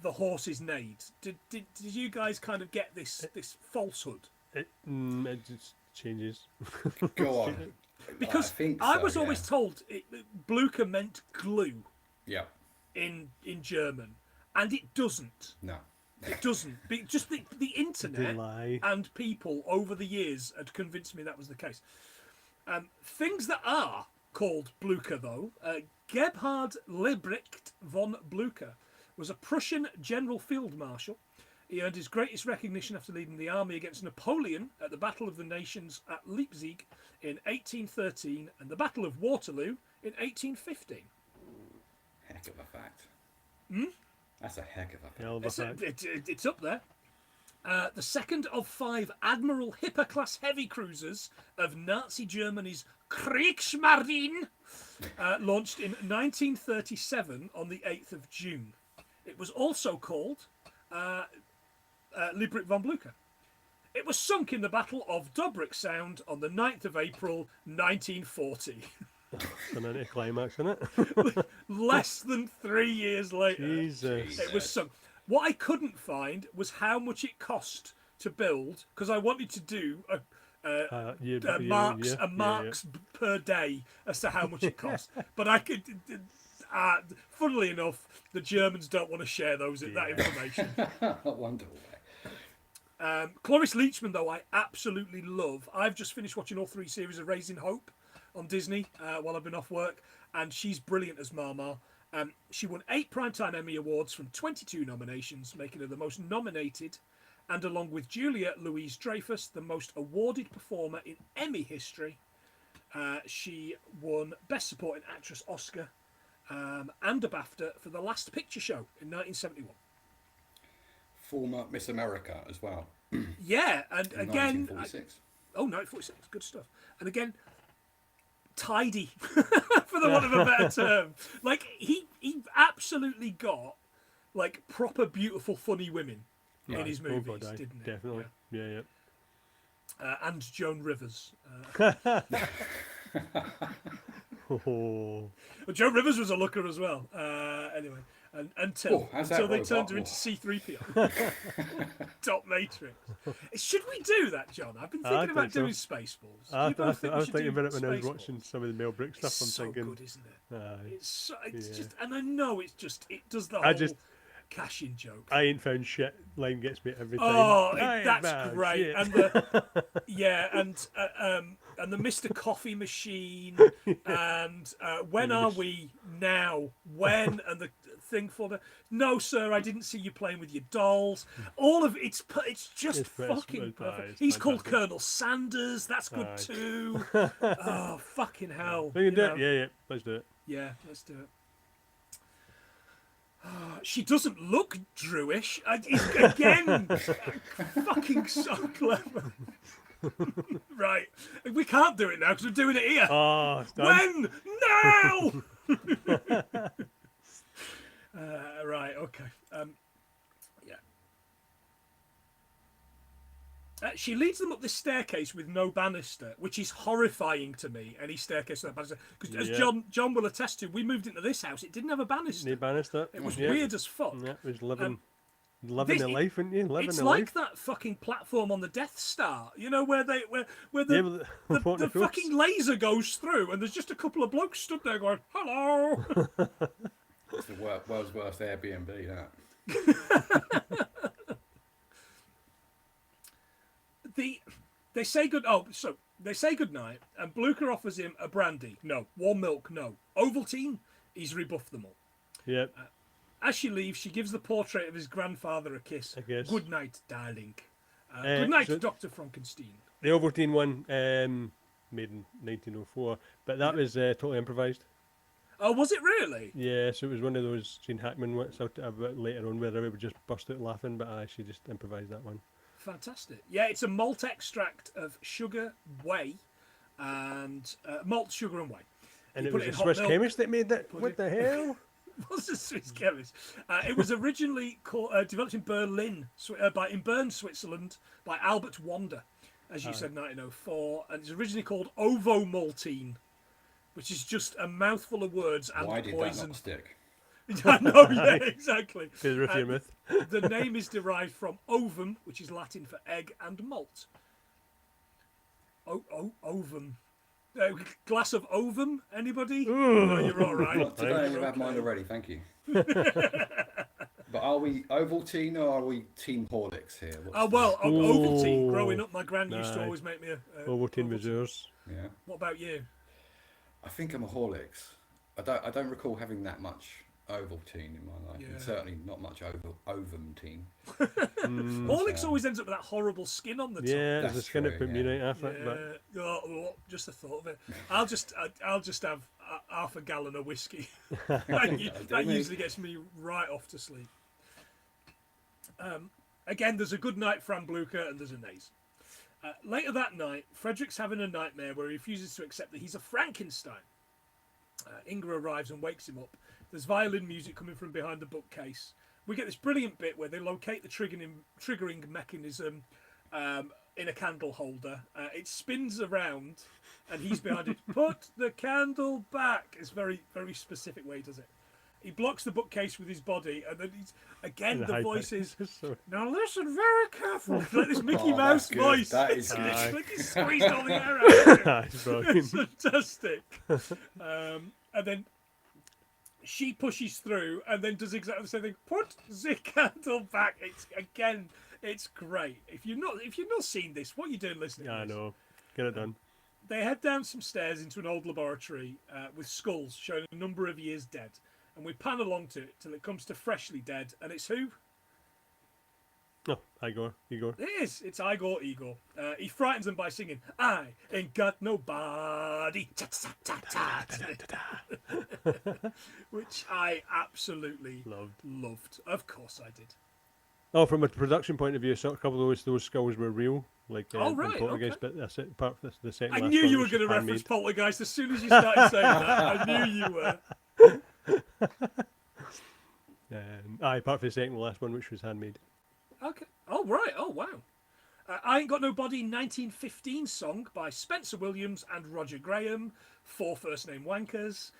Speaker 2: the horses neighed. Did you guys kind of get this falsehood?
Speaker 1: It just changes.
Speaker 3: Go on.
Speaker 2: Because
Speaker 3: think
Speaker 2: I
Speaker 3: so,
Speaker 2: was
Speaker 3: yeah.
Speaker 2: always told Blucher meant glue
Speaker 3: Yeah.
Speaker 2: in German, and it doesn't.
Speaker 3: No.
Speaker 2: It doesn't. Just the
Speaker 1: They
Speaker 2: internet
Speaker 1: lie.
Speaker 2: and people over the years had convinced me that was the case. Things that are called Blucher, though, Gebhard Liebrecht von Blucher was a Prussian general field marshal. He earned his greatest recognition after leading the army against Napoleon at the Battle of the Nations at Leipzig in 1813 and the Battle of Waterloo in 1815.
Speaker 3: Heck of a fact.
Speaker 2: Hmm?
Speaker 3: That's a heck of a fact.
Speaker 1: Hell of a fact.
Speaker 2: It's up there. The second of 5 Admiral Hipper-class heavy cruisers of Nazi Germany's Kriegsmarine launched in 1937 on the 8th of June. It was also called Liebrecht von Blucher. It was sunk in the Battle of Dobrich Sound on the 9th of April 1940.
Speaker 1: It's an anticlimax, isn't it?
Speaker 2: Less than 3 years later.
Speaker 1: Jesus.
Speaker 2: It was sunk. What I couldn't find was how much it cost to build, because I wanted to do marks per day as to how much it cost. But I could, funnily enough, the Germans don't want to share that information.
Speaker 3: Wonderful.
Speaker 2: Cloris Leachman, though, I absolutely love. I've just finished watching all 3 series of Raising Hope on Disney while I've been off work, and she's brilliant as Mama. She won 8 Primetime Emmy Awards from 22 nominations, making her the most nominated, and along with Julia Louis-Dreyfus, the most awarded performer in Emmy history. She won Best Supporting Actress Oscar and a BAFTA for The Last Picture Show in 1971.
Speaker 3: Former Miss America as well.
Speaker 2: Yeah, and
Speaker 3: In
Speaker 2: again...
Speaker 3: 1946.
Speaker 2: 1946, good stuff. And again, tidy, for the want of a better term. Like, he absolutely got, like, proper beautiful, funny women in his
Speaker 1: Oh,
Speaker 2: movies,
Speaker 1: God, aye.
Speaker 2: didn't he?
Speaker 1: Definitely. Yeah.
Speaker 2: And Joan Rivers.
Speaker 1: Oh.
Speaker 2: Well, Joan Rivers was a looker as well. Anyway, until
Speaker 3: how's that
Speaker 2: they
Speaker 3: robot?
Speaker 2: turned her into C-3PO. Top Matrix. Should we do that, John? I've been thinking
Speaker 1: think
Speaker 2: about
Speaker 1: so.
Speaker 2: doing Spaceballs.
Speaker 1: I
Speaker 2: Do you both think we
Speaker 1: was
Speaker 2: should
Speaker 1: thinking
Speaker 2: do
Speaker 1: about it when I was
Speaker 2: Spaceballs?
Speaker 1: watching some of the Mel Brooks stuff.
Speaker 2: It's
Speaker 1: I'm
Speaker 2: so
Speaker 1: thinking,
Speaker 2: good, isn't it?
Speaker 1: aye.
Speaker 2: It's
Speaker 1: Yeah.
Speaker 2: just, and I know it does the
Speaker 1: I
Speaker 2: whole
Speaker 1: just-
Speaker 2: cash-in joke.
Speaker 1: I ain't found shit. Line gets me every time.
Speaker 2: Oh,
Speaker 1: I ain't
Speaker 2: that's
Speaker 1: found
Speaker 2: great.
Speaker 1: shit.
Speaker 2: And the and the Mr. Coffee Machine and when are we now? When and the thing for the no, sir, I didn't see you playing with your dolls. All of it's just
Speaker 1: It's
Speaker 2: fucking perfect.
Speaker 1: it's
Speaker 2: He's called
Speaker 1: fantastic.
Speaker 2: Colonel Sanders. That's good
Speaker 1: Aye.
Speaker 2: too. Oh fucking hell!
Speaker 1: We can do
Speaker 2: you
Speaker 1: it.
Speaker 2: know.
Speaker 1: Yeah, let's do it.
Speaker 2: Yeah, let's do it. She doesn't look Druish. Again, fucking so clever. Right, we can't do it now because we're doing it here.
Speaker 1: Oh, it's done.
Speaker 2: When? Now! Right, okay. Yeah. She leads them up this staircase with no banister, which is horrifying to me. Any staircase without banister, because as
Speaker 1: Yeah.
Speaker 2: John will attest to, we moved into this house. It didn't have a banister.
Speaker 1: They banished that.
Speaker 2: It was
Speaker 1: Yeah.
Speaker 2: weird as fuck.
Speaker 1: Yeah, it was living
Speaker 2: this-
Speaker 1: the life, weren't you? Living
Speaker 2: It's
Speaker 1: the
Speaker 2: like
Speaker 1: life.
Speaker 2: that fucking platform on the Death Star, you know, where the
Speaker 1: Yeah, but what
Speaker 2: the
Speaker 1: the ghosts-
Speaker 2: fucking laser goes through, and there's just a couple of blokes stood there going, "Hello."
Speaker 3: It's the world's worst Airbnb, that.
Speaker 2: They say good. Oh, so they say good night, and Blucher offers him a brandy. No, warm milk. No, Ovaltine. He's rebuffed them all.
Speaker 1: Yeah,
Speaker 2: As she leaves, she gives the portrait of his grandfather a kiss.
Speaker 1: I guess.
Speaker 2: Good night, darling. Good night,
Speaker 1: so-
Speaker 2: Dr. Frankenstein.
Speaker 1: the Ovaltine one, made in 1904, but that was totally improvised.
Speaker 2: Oh, was it really?
Speaker 1: Yeah, so it was one of those Gene Hackman ones out a bit later on where everybody would just burst out laughing, but I actually just improvised that one.
Speaker 2: Fantastic. Yeah, it's a malt extract of sugar, whey, and malt, sugar, and whey.
Speaker 1: And
Speaker 2: You
Speaker 1: it
Speaker 2: put
Speaker 1: was
Speaker 2: it
Speaker 1: a
Speaker 2: in hot
Speaker 1: Swiss
Speaker 2: milk.
Speaker 1: chemist that made that.
Speaker 2: Put
Speaker 1: What
Speaker 2: it-
Speaker 1: the hell?
Speaker 2: Was a Swiss chemist. It was originally developed in Berlin, in Bern, Switzerland, by Albert Wander, as you said, 1904, and it's originally called Ovomaltine, which is just a mouthful of words and
Speaker 3: Why did that
Speaker 2: poison.
Speaker 3: not stick?
Speaker 2: I know, yeah, exactly.
Speaker 1: Here's a myth.
Speaker 2: The name is derived from ovum, which is Latin for egg, and malt. Ovum. Glass of ovum, anybody? No, you're all right.
Speaker 3: Not today,
Speaker 1: Thanks.
Speaker 3: you've had mine already, thank you. But are we Ovaltine or are we Team Horlicks here? What's
Speaker 2: Oh, well, Ovaltine.
Speaker 1: Ooh.
Speaker 2: Growing up, my gran used to
Speaker 1: Nah.
Speaker 2: always make me a
Speaker 1: Ovaltine was yours.
Speaker 3: Yeah,
Speaker 2: What about you?
Speaker 3: I think I'm a Horlicks. I don't recall having that much Ovaltine in my life,
Speaker 2: Yeah.
Speaker 3: and certainly not much Ovumtine.
Speaker 2: Horlicks always ends up with that horrible skin on the top.
Speaker 1: Yeah,
Speaker 3: That's
Speaker 1: there's a skin that
Speaker 3: true,
Speaker 1: put me
Speaker 3: yeah.
Speaker 1: right after it, but
Speaker 2: Yeah. Oh, just the thought of it. I'll just have half a gallon of whiskey. that usually gets me right off to sleep. Again, there's a good night Fran Blucher and there's a naze. Later that night, Frederick's having a nightmare where he refuses to accept that he's a Frankenstein. Inga arrives and wakes him up. There's violin music coming from behind the bookcase. We get this brilliant bit where they locate the triggering mechanism in a candle holder. It spins around and he's behind it. Put the candle back. It's very, very specific way he does it. He blocks the bookcase with his body, and then again the voice is,
Speaker 1: So,
Speaker 2: "Now listen very carefully." Like this Mickey
Speaker 3: Oh,
Speaker 2: Mouse
Speaker 3: that's good.
Speaker 2: voice.
Speaker 3: That
Speaker 2: It's
Speaker 3: is
Speaker 2: it's
Speaker 3: good.
Speaker 2: like he squeezed all the air out of it.
Speaker 1: it's brilliant.
Speaker 2: It's fantastic. And then she pushes through and then does exactly the same thing. Put the candle back. It's great. If you've not seen this, what are you doing listening?
Speaker 1: Yeah, I
Speaker 2: to this?
Speaker 1: know. Get it done.
Speaker 2: They head down some stairs into an old laboratory with skulls showing a number of years dead. And we pan along to it till it comes to Freshly Dead. And it's who?
Speaker 1: No, Igor.
Speaker 2: It is. It's Igor. He frightens them by singing, "I ain't got nobody." Which I absolutely loved. Of course I did.
Speaker 1: Oh, from a production point of view, so a couple of those skulls were real, like
Speaker 2: Oh,
Speaker 1: in
Speaker 2: right,
Speaker 1: Poltergeist,
Speaker 2: okay.
Speaker 1: but that's it. Apart from the second
Speaker 2: I
Speaker 1: last
Speaker 2: knew
Speaker 1: one,
Speaker 2: you were
Speaker 1: which
Speaker 2: going to
Speaker 1: was
Speaker 2: reference
Speaker 1: handmade.
Speaker 2: Poltergeist as soon as you started saying that. I knew you were.
Speaker 1: Apart from the second to last one, which was handmade.
Speaker 2: Okay. Oh, right. Oh, wow. I Ain't Got No Body 1915 song by Spencer Williams and Roger Graham, 4 first-name wankers,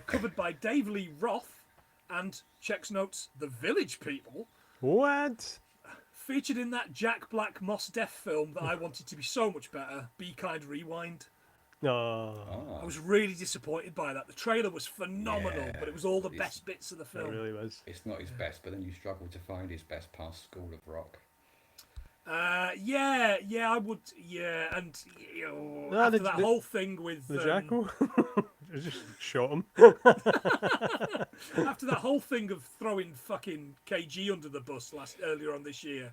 Speaker 2: covered by Dave Lee Roth and, checks notes, The Village People,
Speaker 1: What?
Speaker 2: featured in that Jack Black Mos Def film that I wanted to be so much better, Be Kind Rewind.
Speaker 1: No.
Speaker 3: Ah,
Speaker 2: I was really disappointed by that. The trailer was phenomenal,
Speaker 3: Yeah,
Speaker 2: but it was all the
Speaker 3: it's-
Speaker 2: best bits of the
Speaker 1: It
Speaker 2: film.
Speaker 1: really was.
Speaker 3: it's not his best, but then you struggle to find his best past School of Rock.
Speaker 2: Yeah, I would, yeah, and
Speaker 1: No,
Speaker 2: after
Speaker 1: the-
Speaker 2: that
Speaker 1: the-
Speaker 2: whole thing with
Speaker 1: The jackal? It just shot him.
Speaker 2: after that whole thing of throwing fucking KG under the bus earlier on this year,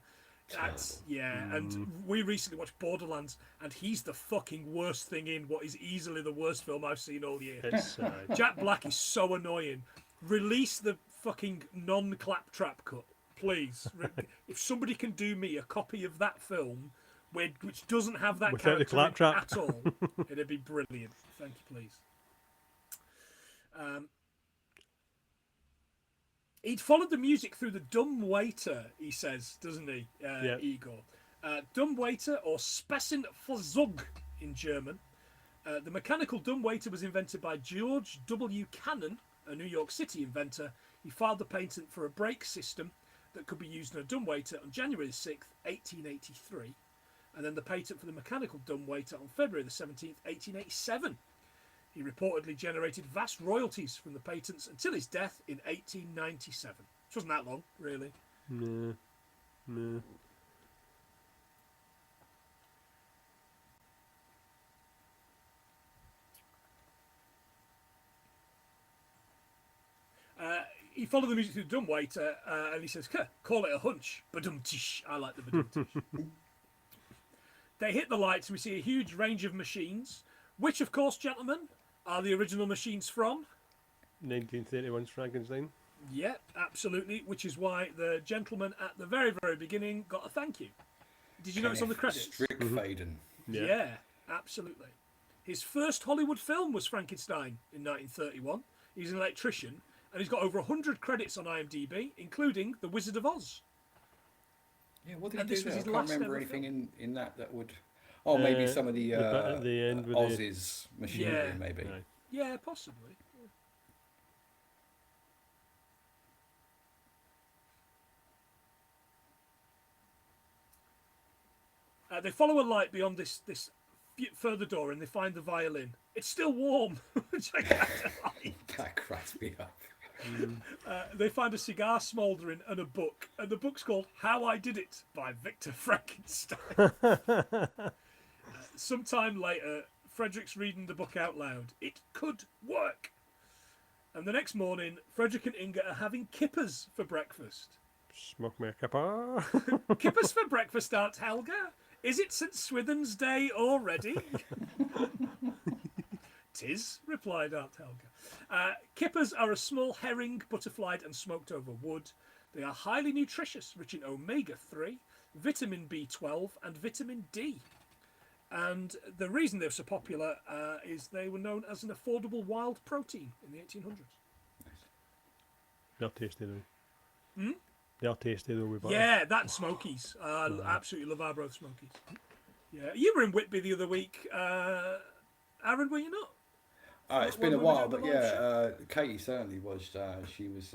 Speaker 2: that's and we recently watched Borderlands, and he's the fucking worst thing in what is easily the worst film I've seen all year.
Speaker 1: It's
Speaker 2: Jack Black is so annoying. Release the fucking non-claptrap cut, please. If somebody can do me a copy of that film which doesn't have that
Speaker 1: Without the
Speaker 2: character in
Speaker 1: claptrap.
Speaker 2: at all, it'd be brilliant. Thank you, please. He'd followed the music through the dumb waiter, he says, doesn't he,
Speaker 1: Yeah.
Speaker 2: Igor? Dumbwaiter, or Spessenversuch in German. The mechanical dumbwaiter was invented by George W. Cannon, a New York City inventor. He filed the patent for a brake system that could be used in a dumbwaiter on January 6th, 1883. And then the patent for the mechanical dumbwaiter on February the 17th, 1887. He reportedly generated vast royalties from the patents until his death in 1897. Which wasn't that long, really.
Speaker 1: No. No.
Speaker 2: He followed the music through dumbwaiter, and he says, call it a hunch. Badum-tish. I like the badum-tish. They hit the lights, and we see a huge range of machines, which, of course, gentlemen, are the original machines from...
Speaker 1: 1931's Frankenstein.
Speaker 2: Yeah, absolutely, which is why the gentleman at the very, very beginning got a thank you. Did you notice on the credits?
Speaker 3: Strickfaden.
Speaker 2: Yeah, absolutely. His first Hollywood film was Frankenstein in 1931. He's an electrician, and he's got over 100 credits on IMDb, including The Wizard of Oz.
Speaker 3: Yeah, what did
Speaker 2: And
Speaker 3: he
Speaker 2: this
Speaker 3: do
Speaker 2: was
Speaker 3: there? I
Speaker 2: his
Speaker 3: can't
Speaker 2: last
Speaker 3: remember
Speaker 2: ever
Speaker 3: anything in that would... Oh, maybe some of the
Speaker 1: bit at the end with the-
Speaker 3: Oz's machinery,
Speaker 2: Yeah.
Speaker 3: maybe.
Speaker 1: Aye.
Speaker 2: Yeah, possibly. They follow a light beyond this further door, and they find the violin. It's still warm, which I kind of like.
Speaker 3: That cracks me up.
Speaker 2: They find a cigar smouldering and a book, and the book's called How I Did It by Victor Frankenstein. Sometime later, Frederick's reading the book out loud. It could work. And the next morning, Frederick and Inga are having kippers for breakfast.
Speaker 1: Smoke me a cuppa.
Speaker 2: Kippers for breakfast, Aunt Helga? Is it St. Swithin's Day already? "'Tis," replied Aunt Helga. Kippers are a small herring, butterflied and smoked over wood. They are highly nutritious, rich in omega-3, vitamin B12 and vitamin D. And the reason they're so popular is they were known as an affordable wild protein in the 1800s.
Speaker 1: They're tasty though. They're tasty though with butter.
Speaker 2: Yeah, that and Smokies. I absolutely love Arbroath Smokies. Yeah, you were in Whitby the other week. Aaron, were you not?
Speaker 3: It's been a
Speaker 2: When we
Speaker 3: while,
Speaker 2: did
Speaker 3: but
Speaker 2: the launch.
Speaker 3: yeah, Katie certainly was. She was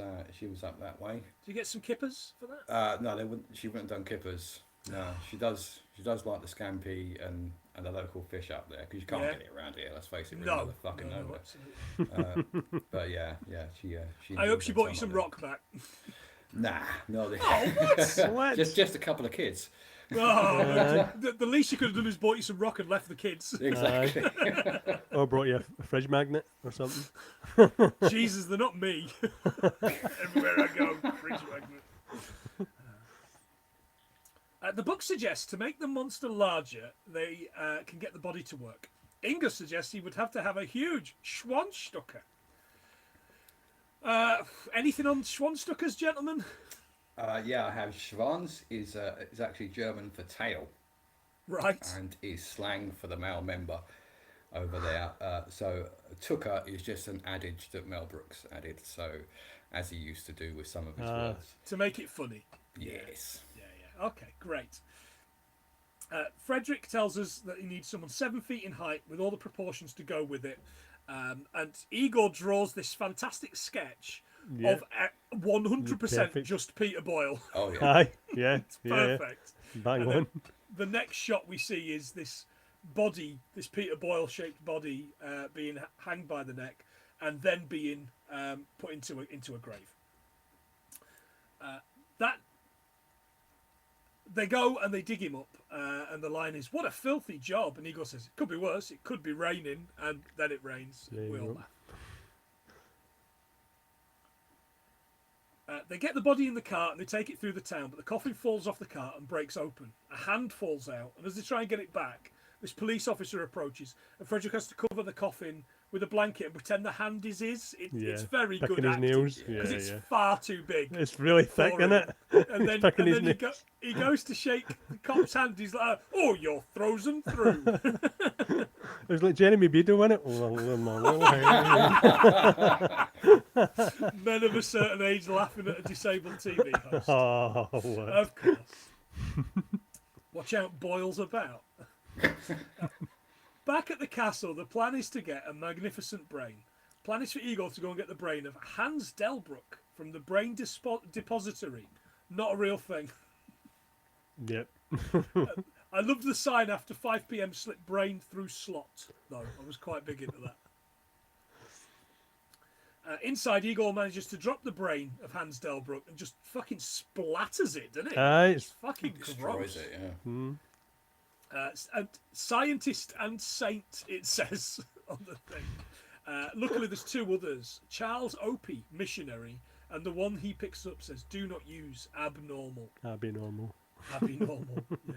Speaker 3: up that way.
Speaker 2: Did you get some kippers for that?
Speaker 3: No, she wouldn't have done kippers. No, she does like the scampi and the local fish up there because you can't
Speaker 2: Yeah.
Speaker 3: get it around here. Let's face it, we're in
Speaker 2: No,
Speaker 3: the fucking
Speaker 2: no,
Speaker 3: nowhere.
Speaker 2: absolutely.
Speaker 3: But yeah, she.
Speaker 2: I hope she
Speaker 3: enjoyed
Speaker 2: bought you
Speaker 3: some
Speaker 2: some
Speaker 3: of
Speaker 2: rock back.
Speaker 3: it. Nah, no.
Speaker 1: What?
Speaker 3: just a couple of kids.
Speaker 2: Oh, the least you could have done is bought you some rock and left the kids.
Speaker 3: Exactly.
Speaker 1: Or brought you a fridge magnet or something.
Speaker 2: Jesus, they're not me. Everywhere I go, fridge magnet. The book suggests to make the monster larger, they can get the body to work. Inga suggests he would have to have a huge Schwanstucker. Anything on Schwanstuckers, gentlemen?
Speaker 3: Yeah, I have Schwanz is actually German for tail
Speaker 2: Right.
Speaker 3: and is slang for the male member over there. So Tucker is just an adage that Mel Brooks added. So as he used to do with some of his words.
Speaker 2: To make it funny.
Speaker 3: Yes.
Speaker 2: Yeah. Okay, great. Frederick tells us that he needs someone 7 feet in height with all the proportions to go with it. And Igor draws this fantastic sketch
Speaker 1: Yeah.
Speaker 2: of 100%
Speaker 1: Perfect.
Speaker 2: just Peter Boyle.
Speaker 3: Oh yeah.
Speaker 1: Aye. Yeah. Yeah.
Speaker 2: Perfect.
Speaker 1: Bang
Speaker 2: And
Speaker 1: on.
Speaker 2: The next shot we see is this body, this Peter Boyle shaped body, being hanged by the neck and then being put into a grave. That they go and they dig him up, and the line is, "What a filthy job!" And Igor says, "It could be worse. It could be raining," and then it rains.
Speaker 1: There you
Speaker 2: We all
Speaker 1: go.
Speaker 2: laugh. They get the body in the cart and they take it through the town, but the coffin falls off the cart and breaks open. A hand falls out, and as they try and get it back, this police officer approaches, and Frederick has to cover the coffin with a blanket and pretend the hand is his. It's very
Speaker 1: Picking
Speaker 2: good
Speaker 1: his
Speaker 2: acting
Speaker 1: nails.
Speaker 2: because
Speaker 1: Yeah,
Speaker 2: it's
Speaker 1: yeah.
Speaker 2: far too big.
Speaker 1: It's really thick,
Speaker 2: for
Speaker 1: isn't
Speaker 2: him.
Speaker 1: it?
Speaker 2: And then,
Speaker 1: Picking his
Speaker 2: he,
Speaker 1: nails.
Speaker 2: he goes to shake the cop's hand. He's like, "Oh, you're frozen through."
Speaker 1: It was like Jeremy Beadle, wasn't it?
Speaker 2: Men of a certain age laughing at a disabled TV host.
Speaker 1: Oh, what?
Speaker 2: Of course. What watch out, Boyle's about. Back at the castle, the plan is to get a magnificent brain. Plan is for Igor to go and get the brain of Hans Delbruck from the Brain Depository. Not a real thing.
Speaker 1: Yep.
Speaker 2: I loved the sign after 5 p.m. slip brain through slot, though. I was quite big into that. Inside, Igor manages to drop the brain of Hans Delbruck and just fucking splatters it, doesn't it?
Speaker 1: Aye.
Speaker 2: It's fucking gross.
Speaker 3: Destroys it, yeah.
Speaker 2: Scientist and saint, it says on the thing. Luckily, there's 2 others. Charles Opie, missionary, and the one he picks up says, "Do not use abnormal."
Speaker 1: That'd be normal.
Speaker 2: Abnormal, yeah.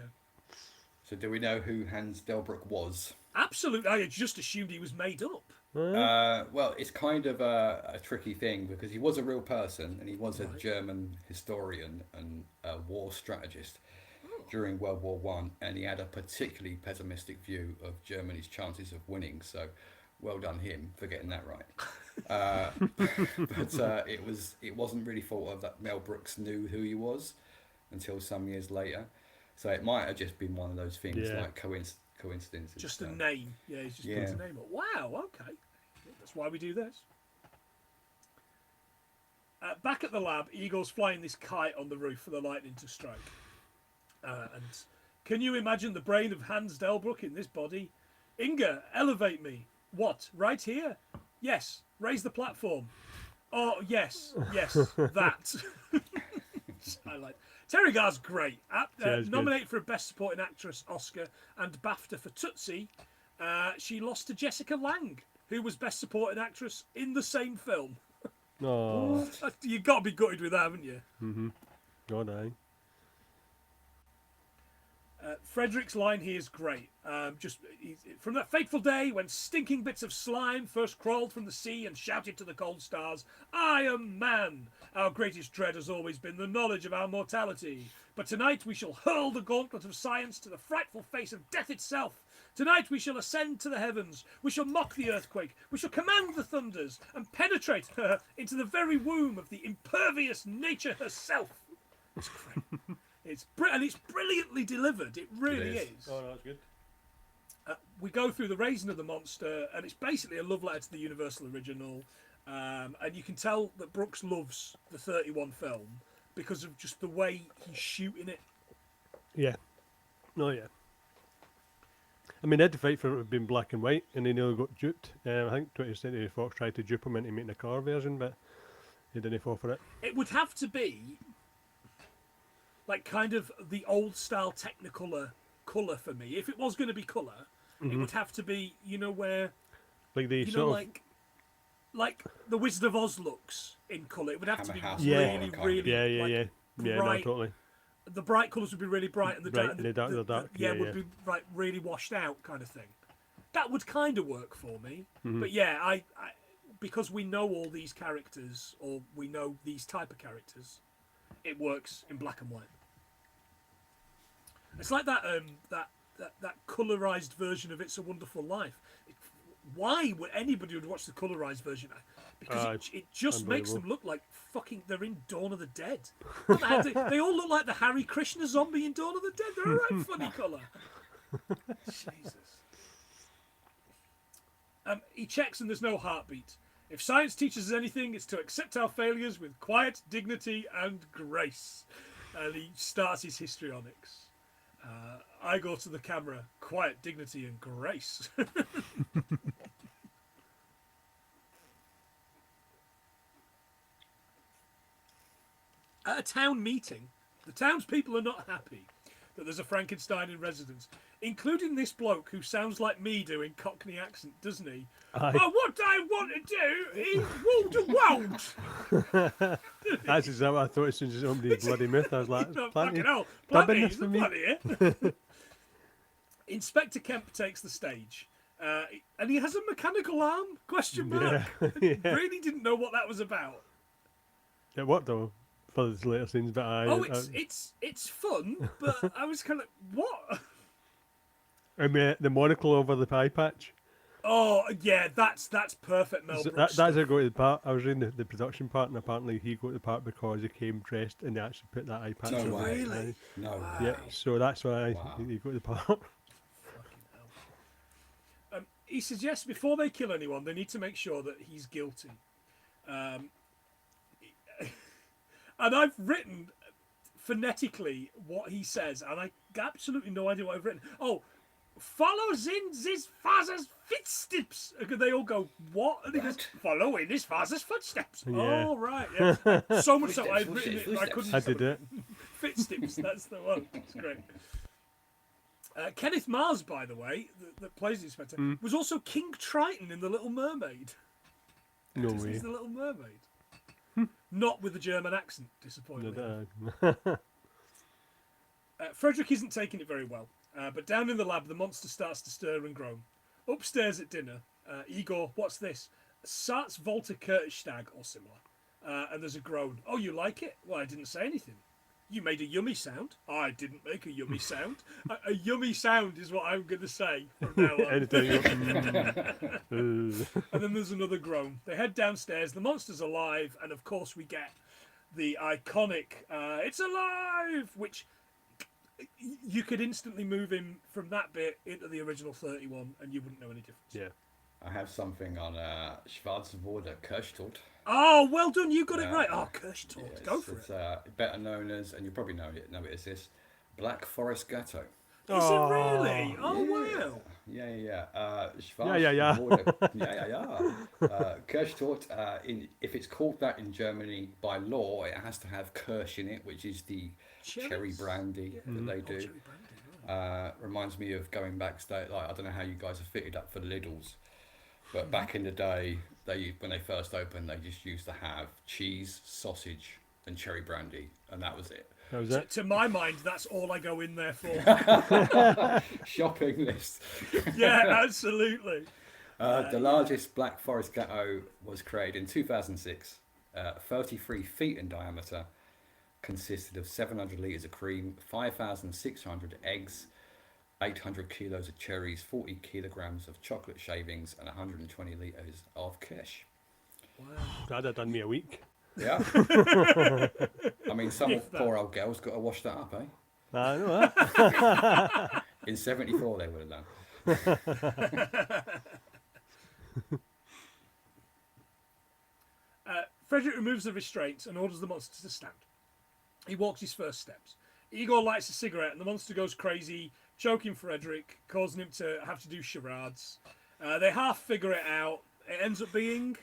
Speaker 3: So do we know who Hans Delbruck was?
Speaker 2: Absolutely, I just assumed he was made up.
Speaker 3: Well, it's kind of a tricky thing because he was a real person and he was a German historian and a war strategist during World War One, and he had a particularly pessimistic view of Germany's chances of winning. So, well done him for getting that right. But it wasn't really thought of that Mel Brooks knew who he was until some years later. So it might have just been one of those things like coincidences.
Speaker 2: Just a name. Yeah, he's just put a name up. Wow, okay. That's why we do this. Back at the lab, Igor's flying this kite on the roof for the lightning to strike. And can you imagine the brain of Hans Delbruck in this body? Inga, elevate me. What, right here? Yes, raise the platform. Oh, yes, that. I like Terry Gar's great. Nominated for a Best Supporting Actress Oscar and BAFTA for Tootsie. She lost to Jessica Lange, who was Best Supporting Actress in the same film.
Speaker 1: Oh.
Speaker 2: You've got to be gutted with that, haven't you?
Speaker 1: Mm-hmm. God, aye.
Speaker 2: Frederick's line here is great. From that fateful day when stinking bits of slime first crawled from the sea and shouted to the cold stars, "I am man! Our greatest dread has always been the knowledge of our mortality. But tonight we shall hurl the gauntlet of science to the frightful face of death itself. Tonight we shall ascend to the heavens. We shall mock the earthquake. We shall command the thunders and penetrate her into the very womb of the impervious nature herself." It's great. It's brilliantly delivered. It really is.
Speaker 1: Oh, no, that's good.
Speaker 2: We go through the raising of the monster, and it's basically a love letter to the Universal original. And you can tell that Brooks loves the 31 film because of just the way he's shooting it.
Speaker 1: Yeah. Oh, yeah. I mean, they had to fight for it to be in black and white, and they nearly got duped. I think 20th Century Fox tried to dupe him into making a colour version, but he didn't fall for it.
Speaker 2: It would have to be like kind of the old style Technicolor colour for me. If it was going to be colour, it would have to be, where,
Speaker 1: Like the
Speaker 2: like the Wizard of Oz looks in colour. It would have to be
Speaker 3: Hammer House
Speaker 2: really,
Speaker 3: colour,
Speaker 2: really,
Speaker 1: yeah, no,
Speaker 2: bright.
Speaker 1: totally.
Speaker 2: The bright colours would be really bright, and the
Speaker 1: Right,
Speaker 2: dark,
Speaker 1: and the dark,
Speaker 2: would be like really washed out kind of thing. That would kind of work for me. But yeah, I because we know all these characters, or we know these type of characters, it works in black and white. It's like that that colorized version of It's a Wonderful Life. Why would anybody would watch the colorized version? Because it just makes them look like fucking they're in Dawn of the Dead. They all look like the Harry Krishna zombie in Dawn of the Dead. They're a right funny colour. Jesus. He checks and there's no heartbeat. If science teaches us anything, it's to accept our failures with quiet dignity and grace. And he starts his histrionics. I go to the camera, quiet dignity and grace. At a town meeting, the townspeople are not happy that there's a Frankenstein in residence, including this bloke who sounds like me doing Cockney accent, doesn't he?
Speaker 1: Aye.
Speaker 2: Oh, what I want to do is won't.
Speaker 1: That's exactly what I thought as soon as somebody's bloody myth. I was like,
Speaker 2: Fucking hell,
Speaker 1: dubbing
Speaker 2: plenty,
Speaker 1: this for me.
Speaker 2: plenty here. Inspector Kemp takes the stage, and he has a mechanical arm? Question mark.
Speaker 1: Yeah.
Speaker 2: Really didn't know what that was about.
Speaker 1: It worked though for the later scenes, but
Speaker 2: It's fun, but I was kind of what?
Speaker 1: I mean, the monocle over the eye patch.
Speaker 2: Oh yeah, that's perfect, Mel
Speaker 1: So
Speaker 2: Brooks.
Speaker 1: that's
Speaker 2: stuff.
Speaker 1: a go to the part. I was reading the production part, and apparently he got the part because he came dressed, and they actually put that eye patch
Speaker 3: No
Speaker 1: on.
Speaker 3: way.
Speaker 2: Really?
Speaker 3: No
Speaker 2: Wow.
Speaker 1: Yeah,
Speaker 3: way.
Speaker 1: so that's why
Speaker 3: Wow.
Speaker 1: he got the part.
Speaker 2: Fucking hell. He suggests before they kill anyone, they need to make sure that he's guilty. Um, and I've written phonetically what he says, and I absolutely no idea what I've written. Oh, follows in his father's footsteps. And they all go, what? And he goes, follow in his father's footsteps.
Speaker 1: Yeah.
Speaker 2: Oh, right. Yeah. So much so
Speaker 3: Footsteps,
Speaker 2: I've written it, I
Speaker 3: footsteps.
Speaker 2: couldn't.
Speaker 1: I did it.
Speaker 2: Footsteps, that's the one. It's great. Kenneth Mars, by the way, that plays the Inspector, was also King Triton in The Little Mermaid.
Speaker 1: No
Speaker 2: Disney's
Speaker 1: way.
Speaker 2: The Little Mermaid. Not with the German accent, disappointingly. Frederick isn't taking it very well, but down in the lab, the monster starts to stir and groan. Upstairs at dinner, Igor, what's this? Sarts Volta Kurtstag or similar. And there's a groan. Oh, you like it? Well, I didn't say anything. You made a yummy sound. I didn't make a yummy sound. A yummy sound is what I'm going to say from now on.
Speaker 1: Anytime you
Speaker 2: And then there's another groan. They head downstairs. The monster's alive, and of course we get the iconic "It's alive," which you could instantly move him from that bit into the original 31, and you wouldn't know any difference.
Speaker 1: yeah.
Speaker 3: I have something on Schwarzwälder Kirchtort.
Speaker 2: Oh, well done. You got it
Speaker 3: Yeah.
Speaker 2: right. Oh, Kirchtort.
Speaker 3: Yes,
Speaker 2: Go for
Speaker 3: it's,
Speaker 2: it.
Speaker 3: better known as, and you probably know it as this, Black Forest Gatto.
Speaker 2: Is it really? Oh, wow.
Speaker 3: Yeah.
Speaker 1: Yeah.
Speaker 3: Kirchtort, if it's called that in Germany by law, it has to have Kirsch in it, which is the cherry
Speaker 2: Cherries.
Speaker 3: brandy that they do.
Speaker 2: Cherry brandy,
Speaker 3: Reminds me of going backstage. Like, I don't know how you guys are fitted up for the Lidls, but back in the day, when they first opened, they just used to have cheese, sausage, and cherry brandy, and that was it.
Speaker 1: That was
Speaker 2: right.
Speaker 1: it.
Speaker 2: To my mind, that's all I go in there for.
Speaker 3: Shopping list.
Speaker 2: Yeah, absolutely.
Speaker 3: The largest Black Forest Gatto was created in 2006, 33 feet in diameter, consisted of 700 litres of cream, 5,600 eggs, 800 kilos of cherries, 40 kilograms of chocolate shavings, and 120 litres of kirsch.
Speaker 2: Wow.
Speaker 1: Glad I done me a week.
Speaker 3: Yeah. I mean, some
Speaker 2: If that.
Speaker 3: poor old girl's got to wash that up, eh?
Speaker 1: I know that.
Speaker 3: In 74 they would have done.
Speaker 2: Frederick removes the restraints and orders the monster to stand. He walks his first steps. Igor lights a cigarette and the monster goes crazy, choking Frederick, causing him to have to do charades. They half figure it out. It ends up being...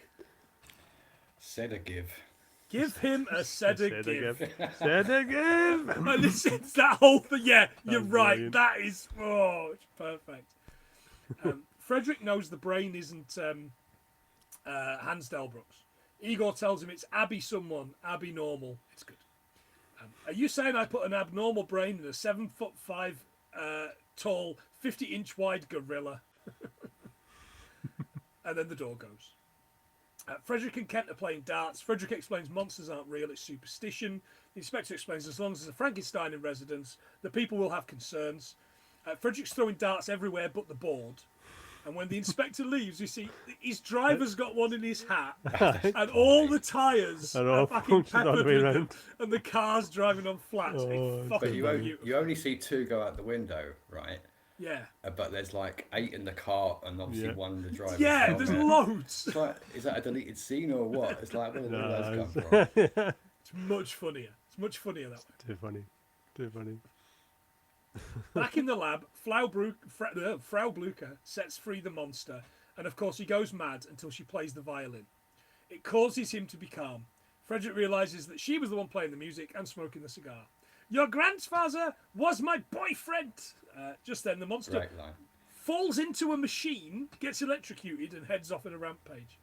Speaker 3: Sedative.
Speaker 2: Give him a sedative.
Speaker 1: Sedative.
Speaker 2: And it's that whole thing. Yeah, you're
Speaker 1: That's
Speaker 2: right.
Speaker 1: brilliant.
Speaker 2: That is... Oh, it's perfect. Frederick knows the brain isn't Hans Delbrooks. Igor tells him it's Abby someone, Abby normal. It's good. Are you saying I put an abnormal brain in a 7'5" tall, 50-inch wide gorilla? And then the door goes. Frederick and Kent are playing darts. Frederick explains monsters aren't real, it's superstition. The inspector explains as long as there's a Frankenstein in residence, the people will have concerns. Frederick's throwing darts everywhere but the board. And when the inspector leaves, you see his driver's got one in his hat, and all the tyres
Speaker 1: And
Speaker 2: are
Speaker 1: all
Speaker 2: fucking
Speaker 1: punctured all the
Speaker 2: peppered
Speaker 1: way
Speaker 2: with them,
Speaker 1: round.
Speaker 2: and the car's driving on flats.
Speaker 1: Oh,
Speaker 2: It's
Speaker 1: it's
Speaker 3: But
Speaker 2: fucking
Speaker 3: you
Speaker 2: beautiful.
Speaker 3: only see two go out the window, right?
Speaker 2: Yeah.
Speaker 3: But there's like 8 in the car and obviously
Speaker 1: Yeah.
Speaker 3: one in the driver's
Speaker 2: Yeah, there's
Speaker 3: helmet.
Speaker 2: loads.
Speaker 3: It's like, is that a deleted scene or what? It's like, where did
Speaker 1: No,
Speaker 3: those come
Speaker 1: it's-
Speaker 3: from?
Speaker 2: It's much funnier. It's much funnier that way.
Speaker 1: Too funny. Too funny.
Speaker 2: Back in the lab, Frau Blucher sets free the monster, and of course he goes mad until she plays the violin. It causes him to be calm. Frederick realizes that she was the one playing the music and smoking the cigar. Your grandfather was my boyfriend. Just then, the monster
Speaker 3: Great line.
Speaker 2: falls into a machine, gets electrocuted, and heads off in a rampage.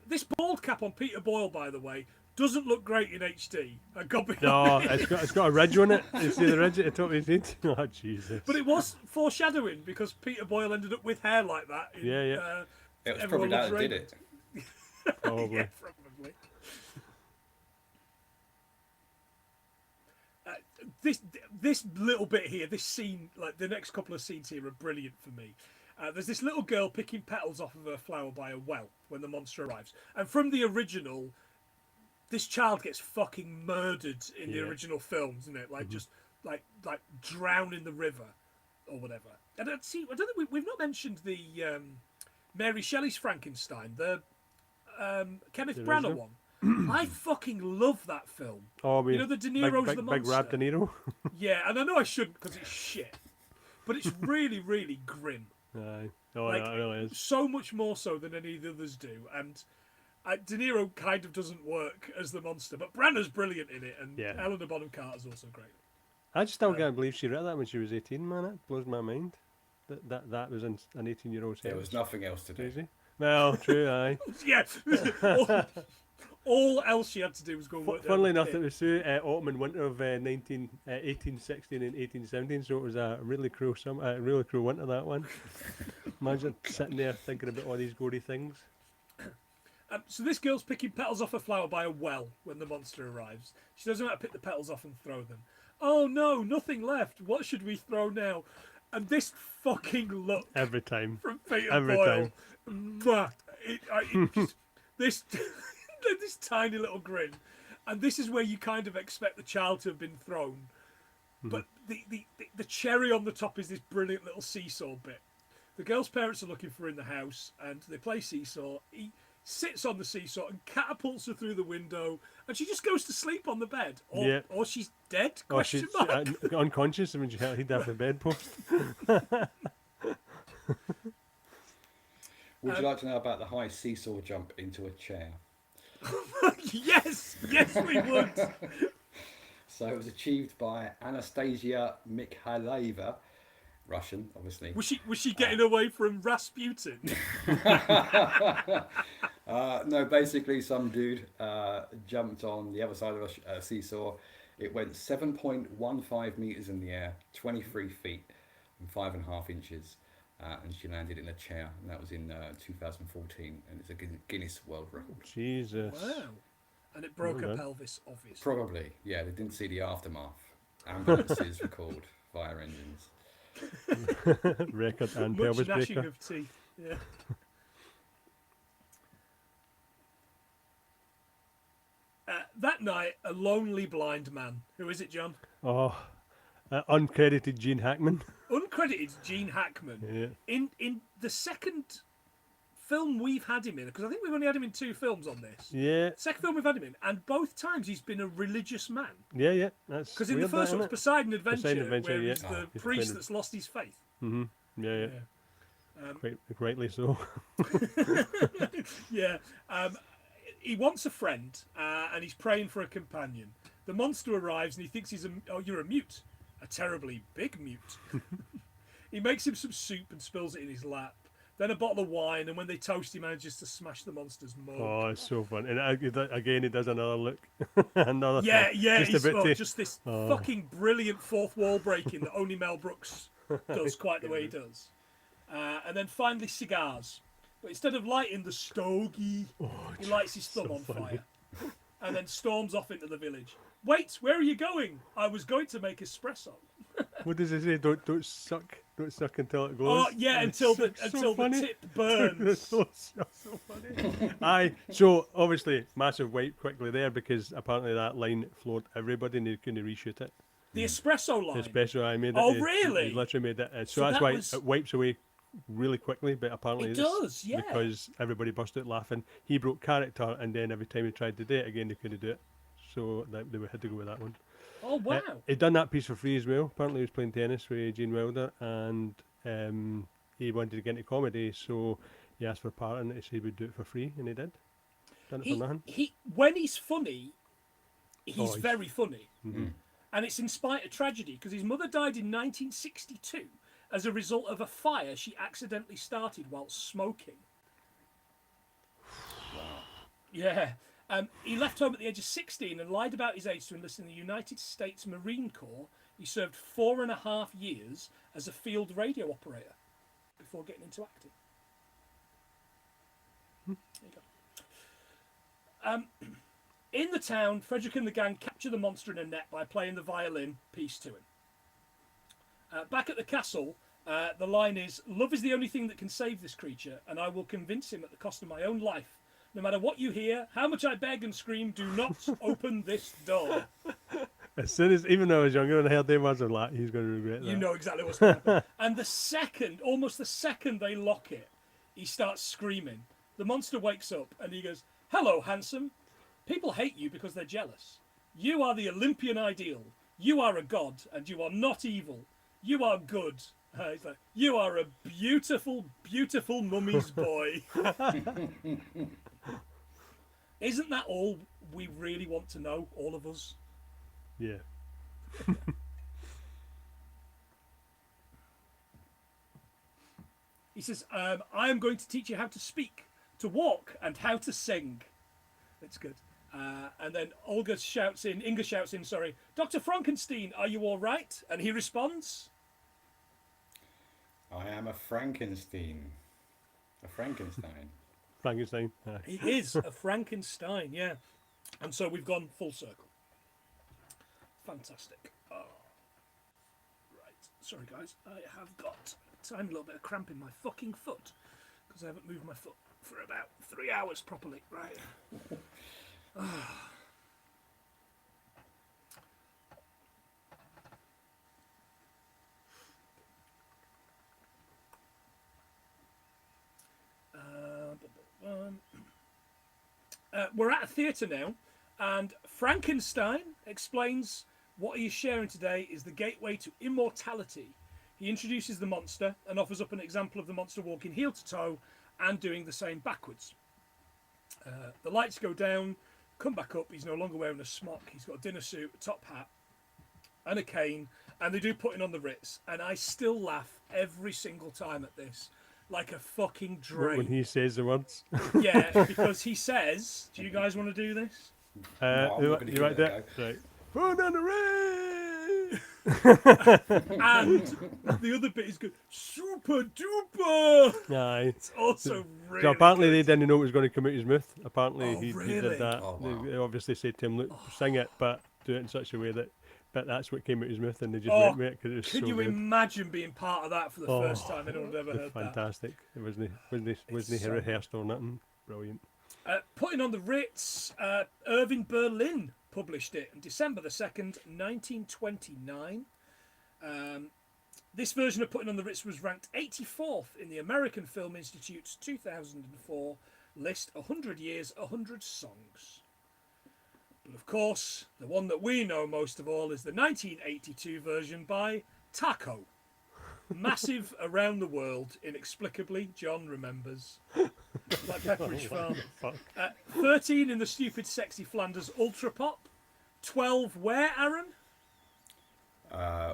Speaker 2: This bald cap on Peter Boyle, by the way, doesn't look great in HD. I got behind
Speaker 1: No,
Speaker 2: it.
Speaker 1: it's got a ridge on it. You see the ridge at the top of his head? Oh, Jesus.
Speaker 2: But it was foreshadowing because Peter Boyle ended up with hair like that. In,
Speaker 1: Yeah, yeah.
Speaker 3: It was
Speaker 2: Everyone
Speaker 3: probably that
Speaker 2: loves
Speaker 3: that did
Speaker 2: Raymond.
Speaker 3: it.
Speaker 1: Probably.
Speaker 2: Yeah, probably. This little bit here, this scene, like the next couple of scenes here, are brilliant for me. There's this little girl picking petals off of her flower by a well when the monster arrives. And from the original, this child gets fucking murdered in the
Speaker 1: Yeah.
Speaker 2: original film, isn't it? Like just like drown in the river or whatever. And I don't think we've not mentioned the Mary Shelley's Frankenstein, the Kenneth
Speaker 1: The
Speaker 2: Branagh
Speaker 1: original?
Speaker 2: one. I fucking love that film.
Speaker 1: Oh,
Speaker 2: You know, the De Niro's the
Speaker 1: big Rab
Speaker 2: monster.
Speaker 1: De Niro.
Speaker 2: Yeah, and I know I shouldn't because it's shit, but it's really, really grim.
Speaker 1: Aye. Oh,
Speaker 2: Like,
Speaker 1: yeah, it really is.
Speaker 2: So much more so than any of the others do. And De Niro kind of doesn't work as the monster, but Branagh's brilliant in it, and
Speaker 1: Yeah.
Speaker 2: Helena Bonham Carter's also great.
Speaker 1: I just still can't believe she wrote that when she was 18, man. It blows my mind. That was an 18-year-old's head.
Speaker 3: There was nothing else to do.
Speaker 1: Crazy. Well, true, aye.
Speaker 2: Yeah, all else she had to do was go and work there.
Speaker 1: Funnily enough, it was through autumn and winter of 1816 and 1817, so it was a really cruel really cruel winter, that one. Imagine sitting there thinking about all these gory things.
Speaker 2: So this girl's picking petals off a flower by a well when the monster arrives. She doesn't know how to pick the petals off and throw them. Oh no, nothing left. What should we throw now? And this fucking look
Speaker 1: Every time.
Speaker 2: from Peter
Speaker 1: Every
Speaker 2: Boyle. Mwah. It just, this this tiny little grin. And this is where you kind of expect the child to have been thrown. But the cherry on the top is this brilliant little seesaw bit. The girl's parents are looking for her in the house, and they play seesaw. He sits on the seesaw and catapults her through the window, and she just goes to sleep on the bed. Or,
Speaker 1: Yeah.
Speaker 2: or she's dead?
Speaker 1: Oh, she's
Speaker 2: Question mark.
Speaker 1: unconscious when she hit off the bedpost.
Speaker 3: Would you like to know about the high seesaw jump into a chair?
Speaker 2: Yes, we would.
Speaker 3: So it was achieved by Anastasia Mikhailova, Russian, obviously.
Speaker 2: Was she getting away from Rasputin?
Speaker 3: No, basically some dude jumped on the other side of a seesaw. It went 7.15 meters in the air, 23 feet and 5.5 inches. And she landed in a chair, and that was in 2014, and it's a Guinness World Record.
Speaker 1: Jesus.
Speaker 2: Wow. And it broke her
Speaker 1: Well done.
Speaker 2: pelvis, obviously.
Speaker 3: Probably, yeah, they didn't see the aftermath. Ambulances were called, fire engines.
Speaker 1: Record and
Speaker 2: Much
Speaker 1: pelvis
Speaker 2: gnashing
Speaker 1: breaker.
Speaker 2: of teeth. Yeah. That night, a lonely blind man. Who is it, John?
Speaker 1: Oh, uncredited Gene Hackman.
Speaker 2: Uncredited Gene Hackman.
Speaker 1: Yeah.
Speaker 2: In the second film we've had him in, because I think we've only had him in 2 films on this.
Speaker 1: Yeah,
Speaker 2: Second film we've had him in, and both times he's been a religious man.
Speaker 1: yeah. That's
Speaker 2: Because in the
Speaker 1: weird,
Speaker 2: first
Speaker 1: that,
Speaker 2: one,
Speaker 1: isn't
Speaker 2: it's Poseidon Adventure,
Speaker 1: Poseidon Adventure,
Speaker 2: where
Speaker 1: yeah.
Speaker 2: he's the
Speaker 1: He's
Speaker 2: priest
Speaker 1: playing-
Speaker 2: that's lost his faith.
Speaker 1: Yeah. Quite rightly so.
Speaker 2: Yeah. He wants a friend, and he's praying for a companion. The monster arrives, and he thinks you're a mute. A terribly big mute. He makes him some soup and spills it in his lap. Then a bottle of wine, and when they toast, he manages to smash the monster's mug.
Speaker 1: Oh, it's so fun. And again, he does another look. Another
Speaker 2: Yeah,
Speaker 1: thing.
Speaker 2: yeah,
Speaker 1: Just
Speaker 2: he's
Speaker 1: a bit to-
Speaker 2: just this fucking brilliant fourth wall breaking that only Mel Brooks does quite the way he does. And then finally cigars. But instead of lighting the stogie, he lights his thumb on fire. And then storms off into the village. Wait, where are you going? I was going to make espresso.
Speaker 1: What does it say? Don't suck until it glows.
Speaker 2: Oh yeah,
Speaker 1: It's
Speaker 2: until
Speaker 1: so
Speaker 2: the
Speaker 1: funny.
Speaker 2: tip
Speaker 1: It's
Speaker 2: burns.
Speaker 1: so funny. Aye, so obviously massive wipe quickly there because apparently that line floored everybody and they couldn't reshoot it.
Speaker 2: The espresso line.
Speaker 1: Especially I made it.
Speaker 2: Oh,
Speaker 1: he
Speaker 2: really?
Speaker 1: literally made it. So
Speaker 2: So
Speaker 1: that's
Speaker 2: that
Speaker 1: why
Speaker 2: was-
Speaker 1: it wipes away really quickly, but apparently
Speaker 2: It
Speaker 1: it's
Speaker 2: does, yeah.
Speaker 1: because everybody busted out laughing. He broke character, and then every time he tried to do it again, they couldn't do it. So they had to go with that one.
Speaker 2: Oh wow.
Speaker 1: He'd done that piece for free as well. Apparently, he was playing tennis with Gene Wilder, and he wanted to get into comedy, so he asked for a part, and he said he would do it for free, and he did. Done it for nothing.
Speaker 2: He when he's funny, he's
Speaker 1: he's-
Speaker 2: very funny. And it's in spite of tragedy because his mother died in 1962 as a result of a fire she accidentally started while smoking. Yeah. He left home at the age of 16 and lied about his age to enlist in the United States Marine Corps. He served 4.5 years as a field radio operator before getting into acting. There you go. In the town, Frederick and the gang capture the monster in a net by playing the violin piece to him. Back at the castle, The line is, "Love is the only thing that can save this creature, and I will convince him at the cost of my own life. No matter what you hear, how much I beg and scream, do not open this door."
Speaker 1: As soon as, even though I was younger and I heard them words, I'm like, he's going to regret that.
Speaker 2: You know exactly what's going to happen. And almost the second they lock it, he starts screaming. The monster wakes up and he goes, "Hello, handsome. People hate you because they're jealous. You are the Olympian ideal. You are a god, and you are not evil. You are good." He's like, "You are a beautiful, beautiful mummy's boy." Isn't that all we really want to know, all of us?
Speaker 1: Yeah.
Speaker 2: He says, "I am going to teach you how to speak, to walk, and how to sing." It's good. And then Inga shouts in, "Dr. Frankenstein, are you all right?" And he responds,
Speaker 3: I am a Frankenstein. A Frankenstein.
Speaker 1: Frankenstein. Aye.
Speaker 2: he is a Frankenstein, yeah. And so we've gone full circle. Fantastic. Oh. Right. Sorry, guys. I have got a tiny little bit of cramp in my fucking foot because I haven't moved my foot for about 3 hours properly. Right. We're at a theatre now, and Frankenstein explains what he is sharing today is the gateway to immortality. He introduces the monster and offers up an example of the monster walking heel to toe and doing the same backwards. The lights go down, come back up. He's no longer wearing a smock. He's got a dinner suit, a top hat, and a cane, and they do putting on the Ritz. And I still laugh every single time at this, like a fucking drain.
Speaker 1: When he says the words.
Speaker 2: Yeah, because he says, "Do you guys want to do this?"
Speaker 3: No, I'm not gonna
Speaker 1: you
Speaker 3: give
Speaker 1: right
Speaker 3: it a
Speaker 1: there?
Speaker 3: go.
Speaker 1: Right. Put on the ring!
Speaker 2: And the other bit is good. Super duper.
Speaker 1: Aye.
Speaker 2: It's also really.
Speaker 1: So apparently they
Speaker 2: good.
Speaker 1: didn't know it was going to come out his mouth. Apparently
Speaker 2: Oh,
Speaker 1: he
Speaker 2: really?
Speaker 1: did that.
Speaker 3: Oh, wow.
Speaker 1: They obviously said to him, "Look, sing it, but do it in such a way that." But that's what came out his mouth, and they just
Speaker 2: Oh,
Speaker 1: went with it because it was
Speaker 2: Can
Speaker 1: so
Speaker 2: you
Speaker 1: good.
Speaker 2: imagine being part of that for the first time? Anyone had ever
Speaker 1: It's
Speaker 2: heard that?
Speaker 1: fantastic. It wasn't
Speaker 2: It's so
Speaker 1: rehearsed or nothing. Brilliant.
Speaker 2: Putting on the Ritz, Irving Berlin published it on December the 2nd, 1929. This version of Putting on the Ritz was ranked 84th in the American Film Institute's 2004 list 100 Years, 100 Songs. But of course, the one that we know most of all is the 1982 version by Taco. Massive around the world, inexplicably, John remembers. Like Pepperidge Farm.
Speaker 1: Fuck.
Speaker 2: 13 in the Stupid Sexy Flanders Ultra Pop. 12 where, Aaron?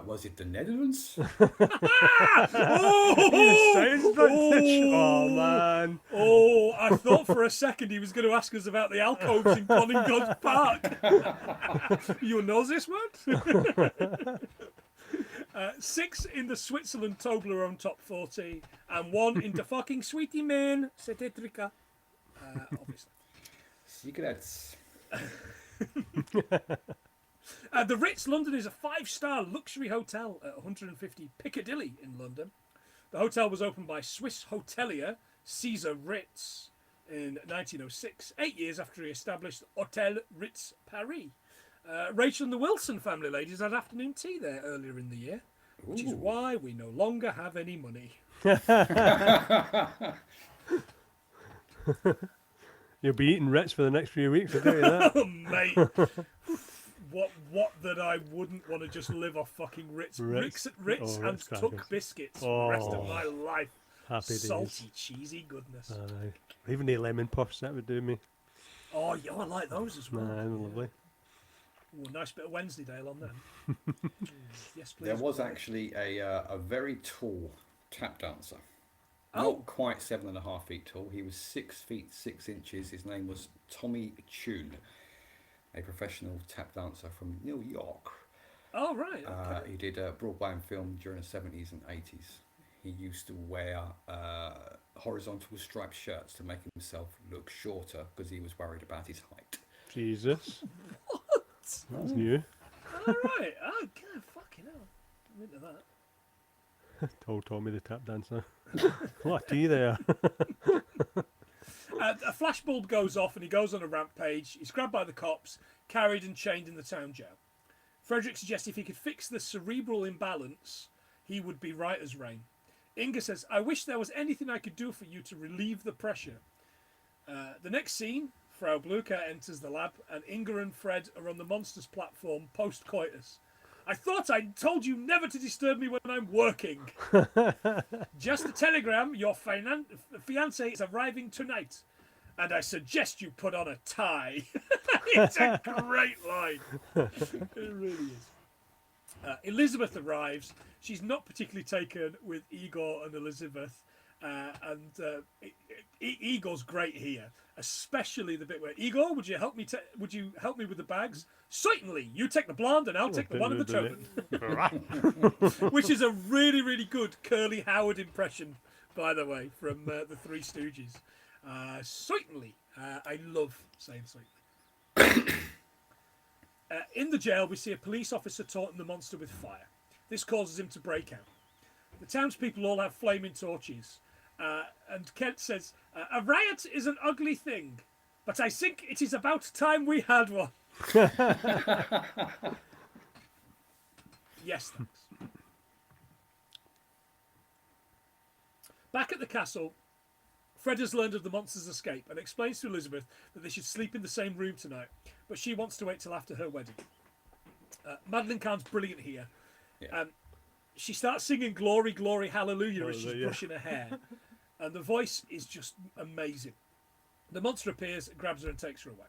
Speaker 3: Was it the Netherlands?
Speaker 1: Sounds British. Oh man.
Speaker 2: Oh, I thought for a second he was going to ask us about the alcoves in Conington Park. You know this one? 6 in the Switzerland Toblerone Top 40, and 1 in the fucking Sweetie Man, Setetrica. Obviously.
Speaker 3: Cigarettes.
Speaker 2: The Ritz London is a 5-star luxury hotel at 150 Piccadilly in London. The hotel was opened by Swiss hotelier Caesar Ritz in 1906, 8 years after he established Hotel Ritz Paris. Rachel and the Wilson family ladies had afternoon tea there earlier in the year, which is
Speaker 3: Ooh.
Speaker 2: why we no longer have any money.
Speaker 1: You'll be eating Ritz for the next few weeks, I'll tell you that.
Speaker 2: Oh, mate. What that I wouldn't want to just live off fucking Ritz
Speaker 1: Ritz.
Speaker 2: Ritz
Speaker 1: Oh,
Speaker 2: and
Speaker 1: Ritz
Speaker 2: Tuck
Speaker 1: crackers.
Speaker 2: biscuits for the rest of
Speaker 1: Oh.
Speaker 2: my life.
Speaker 1: Happy
Speaker 2: Salty,
Speaker 1: days.
Speaker 2: cheesy goodness.
Speaker 1: Aye. Even the lemon puffs, that would do me.
Speaker 2: Oh, yeah, I like those as well.
Speaker 1: Nah, lovely.
Speaker 2: Ooh, a nice bit of Wednesdaydale on them. Yes, please.
Speaker 3: There was actually a very tall tap dancer.
Speaker 2: Oh.
Speaker 3: Not quite 7.5 feet tall. He was 6 feet 6 inches. His name was Tommy Tune, a professional tap dancer from New York.
Speaker 2: Oh, right. Okay.
Speaker 3: He did a Broadway film during the 70s and 80s. He used to wear horizontal striped shirts to make himself look shorter because he was worried about his height.
Speaker 1: Jesus.
Speaker 2: What?
Speaker 1: That's new.
Speaker 2: All right. Oh, God, fucking hell. I'm into
Speaker 1: Told Tommy the tap dancer. What tea there?
Speaker 2: A flashbulb goes off and he goes on a rampage. He's grabbed by the cops, carried and chained in the town jail. Frederick suggests if he could fix the cerebral imbalance, he would be right as rain. Inga says, I wish there was anything I could do for you to relieve the pressure. The next scene, Frau Blucher enters the lab and Inga and Fred are on the monster's platform post-coitus. I thought I told you never to disturb me when I'm working. Just a telegram, your fiancé is arriving tonight. And I suggest you put on a tie. It's a great line. It really is. Elizabeth arrives. She's not particularly taken with Igor and Elizabeth. Igor's great here, especially the bit where Igor, would you help me with the bags? Certainly. You take the blonde, and I'll take the one in the turban. Which is a really, really good Curly Howard impression, by the way, from the Three Stooges. Certainly. I love saying certainly. In the jail, we see a police officer taunting the monster with fire. This causes him to break out. The townspeople all have flaming torches. And Kent says, a riot is an ugly thing, but I think it is about time we had one. Yes, thanks. Back at the castle, Fred has learned of the monster's escape and explains to Elizabeth that they should sleep in the same room tonight, but she wants to wait till after her wedding. Madeline Kahn's brilliant here.
Speaker 3: Yeah.
Speaker 2: She starts singing Glory, Glory, Hallelujah as she's brushing her hair. And the voice is just amazing. The monster appears, grabs her and takes her away.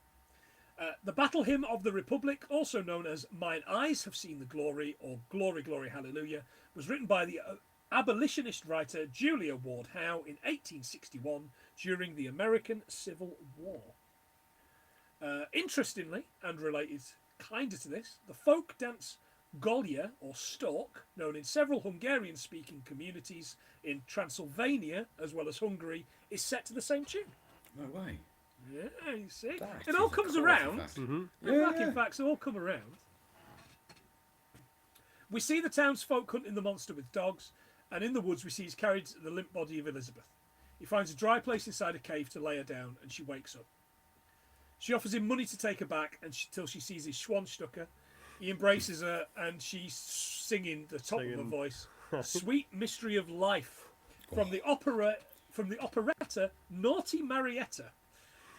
Speaker 2: The battle hymn of the Republic, also known as Mine Eyes Have Seen the Glory or Glory, Glory, Hallelujah, was written by the abolitionist writer Julia Ward Howe in 1861 during the American Civil War. Interestingly, and related kinda to this, the folk dance Golya, or Stork, known in several Hungarian-speaking communities in Transylvania, as well as Hungary, is set to the same tune.
Speaker 3: No way.
Speaker 2: Yeah, you see.
Speaker 3: That
Speaker 2: It all
Speaker 3: is a
Speaker 2: comes
Speaker 3: colourful
Speaker 2: around.
Speaker 3: fact.
Speaker 2: The fucking facts all come around. We see the townsfolk hunting the monster with dogs, and in the woods we see he's carried the limp body of Elizabeth. He finds a dry place inside a cave to lay her down, and she wakes up. She offers him money to take her back till she sees his Schwanstucker. He embraces her, and she's singing the top of her voice, "Sweet Mystery of Life," from the operetta Naughty Marietta,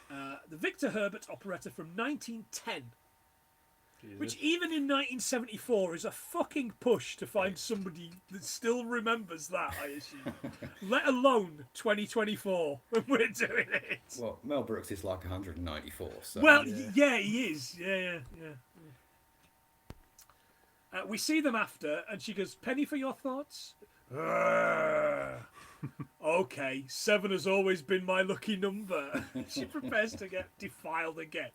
Speaker 2: the Victor Herbert operetta from 1910.
Speaker 1: Jesus.
Speaker 2: Which even in 1974 is a fucking push to find somebody that still remembers that, I assume. Let alone 2024 when we're doing it.
Speaker 3: Well, Mel Brooks is like 194, so...
Speaker 2: Well, yeah, he is. Yeah. We see them after, and she goes, "Penny for your thoughts?" Okay, 7 has always been my lucky number. She prepares to get defiled again.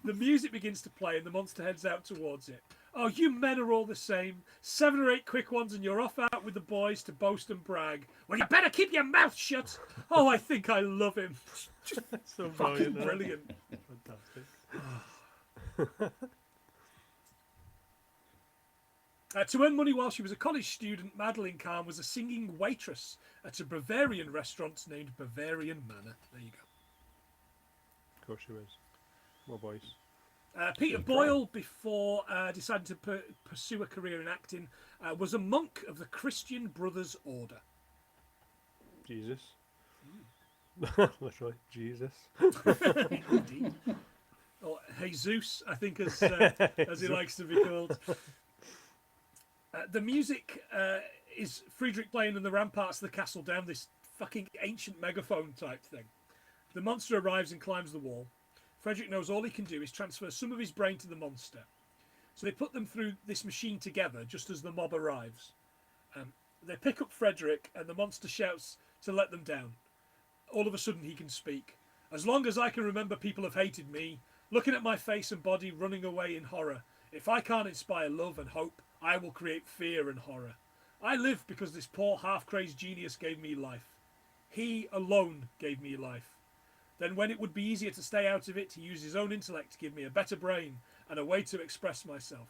Speaker 2: The music begins to play, and the monster heads out towards it. "Oh, you men are all the same. 7 or 8 quick ones, and you're off out with the boys to boast and brag. Well, you better keep your mouth shut. Oh, I think I love him." Just
Speaker 1: So
Speaker 2: fucking
Speaker 1: brilliant.
Speaker 2: brilliant.
Speaker 1: Fantastic.
Speaker 2: To earn money while she was a college student, Madeline Kahn was a singing waitress at a Bavarian restaurant named Bavarian Manor. There you go.
Speaker 1: Of course she was. What voice?
Speaker 2: Peter Boyle, before deciding to pursue a career in acting, was a monk of the Christian Brothers Order.
Speaker 1: Jesus. Literally, Jesus.
Speaker 2: Indeed. Or Jesus, I think, as he likes to be called. The music is Friedrich playing in the ramparts of the castle down this fucking ancient megaphone type thing. The monster arrives and climbs the wall. Frederick knows all he can do is transfer some of his brain to the monster. So they put them through this machine together just as the mob arrives. They pick up Frederick and the monster shouts to let them down. All of a sudden he can speak. "As long as I can remember, people have hated me, looking at my face and body running away in horror. If I can't inspire love and hope, I will create fear and horror. I live because this poor half-crazed genius gave me life. He alone gave me life. Then when it would be easier to stay out of it, he used his own intellect to give me a better brain and a way to express myself.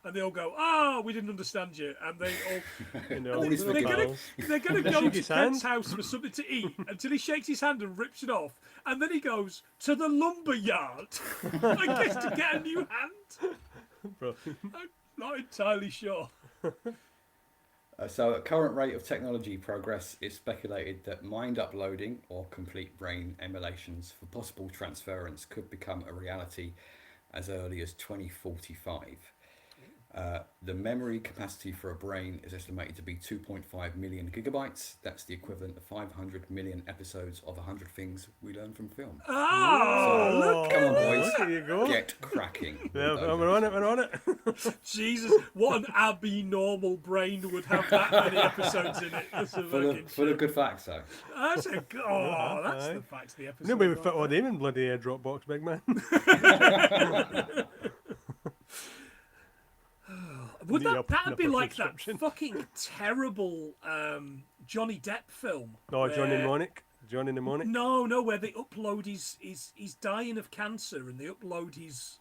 Speaker 2: and they all go, "Oh, we didn't understand you," and they all
Speaker 1: they're
Speaker 3: All
Speaker 1: all
Speaker 3: these
Speaker 2: they're
Speaker 1: little
Speaker 2: gonna,
Speaker 1: pals.
Speaker 2: they're gonna
Speaker 1: They
Speaker 2: go
Speaker 1: shake
Speaker 2: to
Speaker 1: his
Speaker 2: Kent's
Speaker 1: hand.
Speaker 2: house for something to eat until he shakes his hand and rips it off, and then he goes to the lumber yard, I guess, to get a new hand.
Speaker 1: Bro.
Speaker 2: I'm not entirely sure.
Speaker 3: So at current rate of technology progress, it's speculated that mind uploading or complete brain emulations for possible transference could become a reality as early as 2045. The memory capacity for a brain is estimated to be 2.5 million gigabytes. That's the equivalent of 500 million episodes of 100 Things We Learn from Film.
Speaker 2: Oh, look
Speaker 3: Come
Speaker 2: at
Speaker 3: on, boys.
Speaker 2: that.
Speaker 1: There you go.
Speaker 3: Get cracking. with
Speaker 1: Yeah,
Speaker 3: those
Speaker 1: we're on it.
Speaker 3: episodes.
Speaker 1: We're on it.
Speaker 2: Jesus, what an abnormal brain would have that many episodes in it. That's a
Speaker 3: Full
Speaker 2: fucking
Speaker 3: of good facts, though.
Speaker 2: That's a that's
Speaker 1: Aye.
Speaker 2: the facts of the episode.
Speaker 1: Nobody would
Speaker 2: right
Speaker 1: fit all
Speaker 2: there.
Speaker 1: them in bloody Dropbox, big man.
Speaker 2: Would
Speaker 1: The
Speaker 2: that that'd be
Speaker 1: upper
Speaker 2: like that
Speaker 1: subscription.
Speaker 2: fucking terrible Johnny Depp film?
Speaker 1: Oh, Johnny
Speaker 2: where-
Speaker 1: Mnemonic. Johnny Mnemonic.
Speaker 2: No, where they upload he's dying of cancer and they upload his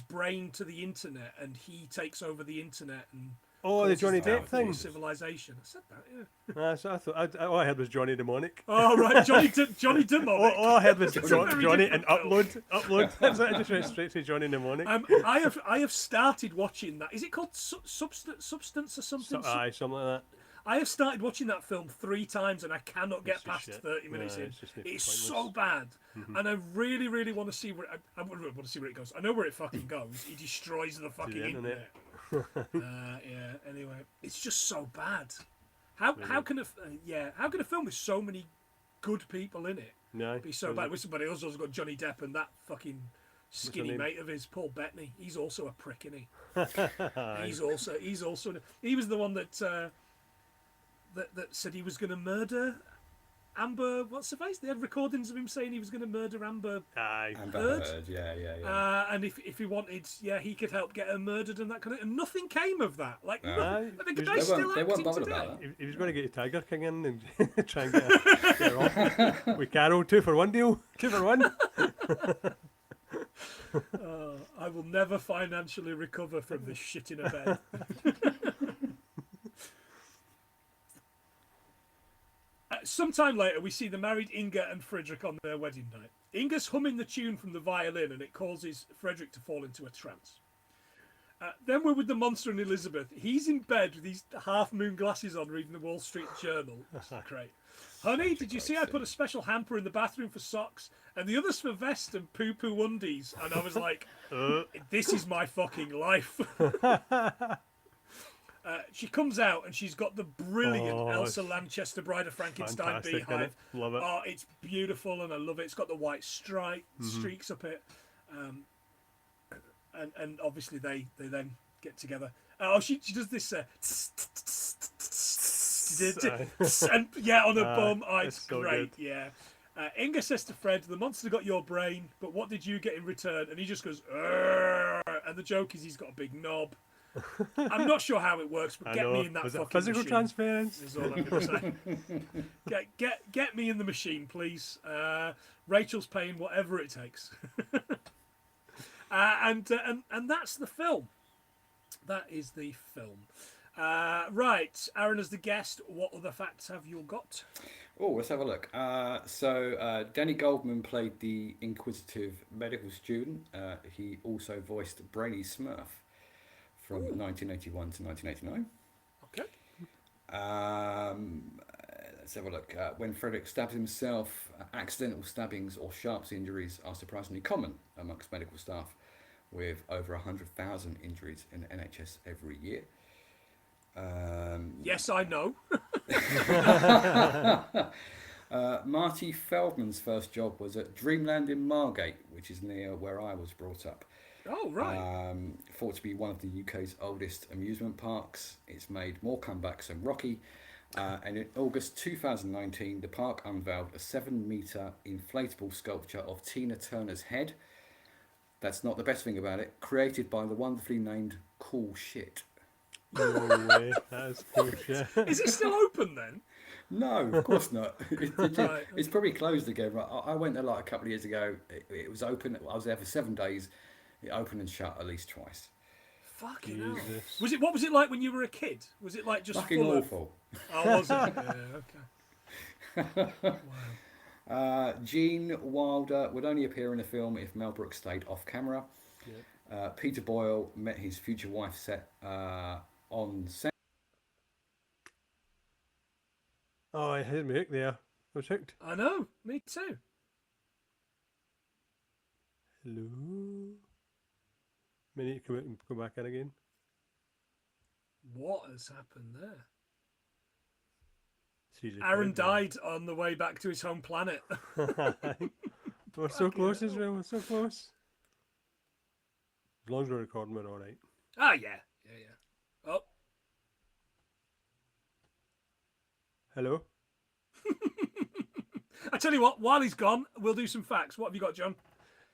Speaker 2: brain to the internet and he takes over the internet and
Speaker 1: Oh, the
Speaker 2: causes
Speaker 1: Johnny
Speaker 2: death
Speaker 1: Depp
Speaker 2: of
Speaker 1: thing.
Speaker 2: civilization. I said that, yeah.
Speaker 1: So I thought all I heard was Johnny Mnemonic.
Speaker 2: Oh right, Johnny Demonic.
Speaker 1: All I heard was
Speaker 2: It's a very
Speaker 1: Johnny
Speaker 2: different
Speaker 1: and
Speaker 2: film.
Speaker 1: upload. That's it. I just went straight to Johnny Mnemonic.
Speaker 2: I have started watching that. Is it called Substance or something?
Speaker 1: Aye, something like that.
Speaker 2: I have started watching that film 3 times and I cannot get
Speaker 1: It's just
Speaker 2: past
Speaker 1: shit.
Speaker 2: 30 minutes
Speaker 1: No,
Speaker 2: in.
Speaker 1: it's just
Speaker 2: It's
Speaker 1: pointless.
Speaker 2: so bad, and I really, really want to see where I want to see where it goes. I know where it fucking goes. He destroys the fucking
Speaker 1: internet.
Speaker 2: internet. Yeah. Anyway, it's just so bad. How can how can a film with so many good people in it
Speaker 1: No.
Speaker 2: be so bad? But it also has got Johnny Depp and that fucking skinny
Speaker 1: name?
Speaker 2: mate of his, Paul Bettany. He's also a prick, isn't he? He's also he was the one that that said he was going to murder Amber. What's her face? They had recordings of him saying he was going to murder Amber.
Speaker 1: Aye.
Speaker 3: Amber
Speaker 2: Heard?
Speaker 3: Heard, yeah.
Speaker 2: And if he wanted, he could help get her murdered and that kind of. And nothing came of that. Like,
Speaker 3: No.
Speaker 2: nothing.
Speaker 1: Aye.
Speaker 2: The
Speaker 1: They
Speaker 2: guy's
Speaker 3: They
Speaker 2: still
Speaker 3: weren't, they weren't
Speaker 2: acting
Speaker 3: bothered
Speaker 2: today.
Speaker 3: about that.
Speaker 1: He was going to get Tiger King in and try and get her off. With Carol, 2 for 1 deal. 2 for 1.
Speaker 2: I will never financially recover from this shit in a bed. Sometime later, we see the married Inga and Frederick on their wedding night. Inga's humming the tune from the violin, and it causes Frederick to fall into a trance. Then we're with the monster and Elizabeth. He's in bed with these half-moon glasses on, reading the Wall Street Journal. This is great. Honey, did you see I put a special hamper in the bathroom for socks, and the others for vest and poo-poo undies? And I was like, this is my fucking life. She comes out and she's got the brilliant
Speaker 1: Oh,
Speaker 2: Elsa Lanchester, Bride of Frankenstein
Speaker 1: Fantastic,
Speaker 2: beehive.
Speaker 1: innit? Love it.
Speaker 2: Oh, it's beautiful and I love it. It's got the white streaks up it. And obviously they then get together. Oh, she does this. And yeah, on her bum. Oh, it's
Speaker 1: so
Speaker 2: great.
Speaker 1: good.
Speaker 2: Yeah. Inga says to Fred, "The monster got your brain, but what did you get in return?" And he just goes, "Arr!" And the joke is he's got a big knob. I'm not sure how it works, but
Speaker 1: I
Speaker 2: get
Speaker 1: know.
Speaker 2: me in that
Speaker 1: Was it
Speaker 2: fucking
Speaker 1: physical
Speaker 2: machine.
Speaker 1: transference?
Speaker 2: Is all I'm going to say. Get me in the machine, please. Rachel's paying whatever it takes. And that's the film. That is the film. Right, Aaron, as the guest, what other facts have you got?
Speaker 3: Oh, let's have a look. So Danny Goldman played the inquisitive medical student. He also voiced Brainy Smurf from 1981 to 1989.
Speaker 2: Okay.
Speaker 3: Let's have a look. When Frederick stabs himself, accidental stabbings or sharp injuries are surprisingly common amongst medical staff, with over 100,000 injuries in the NHS every year.
Speaker 2: Yes, I know.
Speaker 3: Marty Feldman's first job was at Dreamland in Margate, which is near where I was brought up.
Speaker 2: Oh, right.
Speaker 3: Thought to be one of the UK's oldest amusement parks. It's made more comebacks than Rocky. And in August 2019, the park unveiled a 7-metre inflatable sculpture of Tina Turner's head. That's not the best thing about it. Created by the wonderfully named Cool Shit.
Speaker 1: No way. That is cool shit.
Speaker 2: Is it still open then?
Speaker 3: No, of course not.
Speaker 2: Right.
Speaker 3: It's probably closed again. I went there like a couple of years ago. It was open. I was there for 7 days. It opened and shut at least twice.
Speaker 2: Fucking hell.
Speaker 1: Jesus.
Speaker 2: What was it like when you were a kid? Was it like just
Speaker 3: Fucking
Speaker 2: full of...
Speaker 3: awful.
Speaker 2: Oh, was it? Yeah, okay. Wow.
Speaker 3: Gene Wilder would only appear in the film if Mel Brooks stayed off camera. Peter Boyle met his future wife set on set.
Speaker 1: Oh, I had me hooked there. I was hooked.
Speaker 2: I know, me too.
Speaker 1: Hello. We need to come out and go back in again.
Speaker 2: What has happened there?
Speaker 1: Caesar
Speaker 2: Aaron
Speaker 1: Craig,
Speaker 2: died on the way back to his home planet.
Speaker 1: man. We're so close as well. We're so close. As long as we're recording, we're all right.
Speaker 2: Ah, yeah. Oh,
Speaker 1: Hello.
Speaker 2: I tell you what, while he's gone, we'll do some facts. What have you got, John?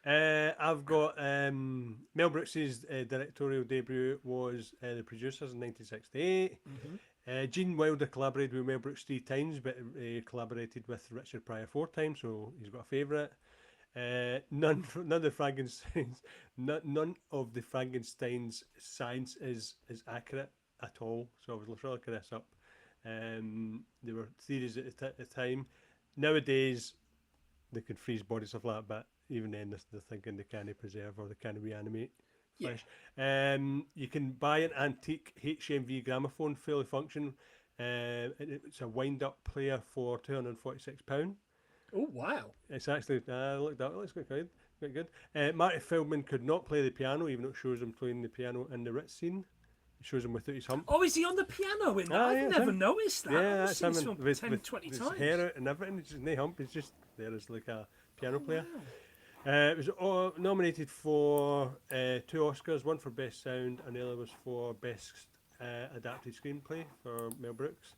Speaker 1: I've got Mel Brooks's directorial debut was The Producers in 1968. Gene Wilder collaborated with Mel Brooks 3 times, but collaborated with Richard Pryor 4 times, so he's got a favourite. None of the Frankenstein's science is accurate at all. So I was trying to look this up. There were theories at the time. Nowadays, they could freeze bodies stuff like that, but even then, they're thinking they can't preserve or they can't reanimate flesh. You can buy an antique HMV gramophone, fully function. It's a wind-up player for £246.
Speaker 2: Oh, wow.
Speaker 1: It's actually looked up. It looks quite good. Quite good. Marty Feldman could not play the piano, even though it shows him playing the piano in the Ritz scene. It shows him without his hump.
Speaker 2: Oh, is he on the piano in that?
Speaker 1: Ah,
Speaker 2: I've
Speaker 1: yeah,
Speaker 2: never
Speaker 1: him.
Speaker 2: noticed that.
Speaker 1: Yeah,
Speaker 2: I've
Speaker 1: that's
Speaker 2: seen
Speaker 1: him
Speaker 2: this
Speaker 1: in-
Speaker 2: film
Speaker 1: with
Speaker 2: 10, 20
Speaker 1: his
Speaker 2: times.
Speaker 1: hair out and everything. It's just no hump. It's just there as like a piano player.
Speaker 2: Wow.
Speaker 1: It was nominated for 2 Oscars, one for Best Sound and the other was for Best Adapted Screenplay for Mel Brooks.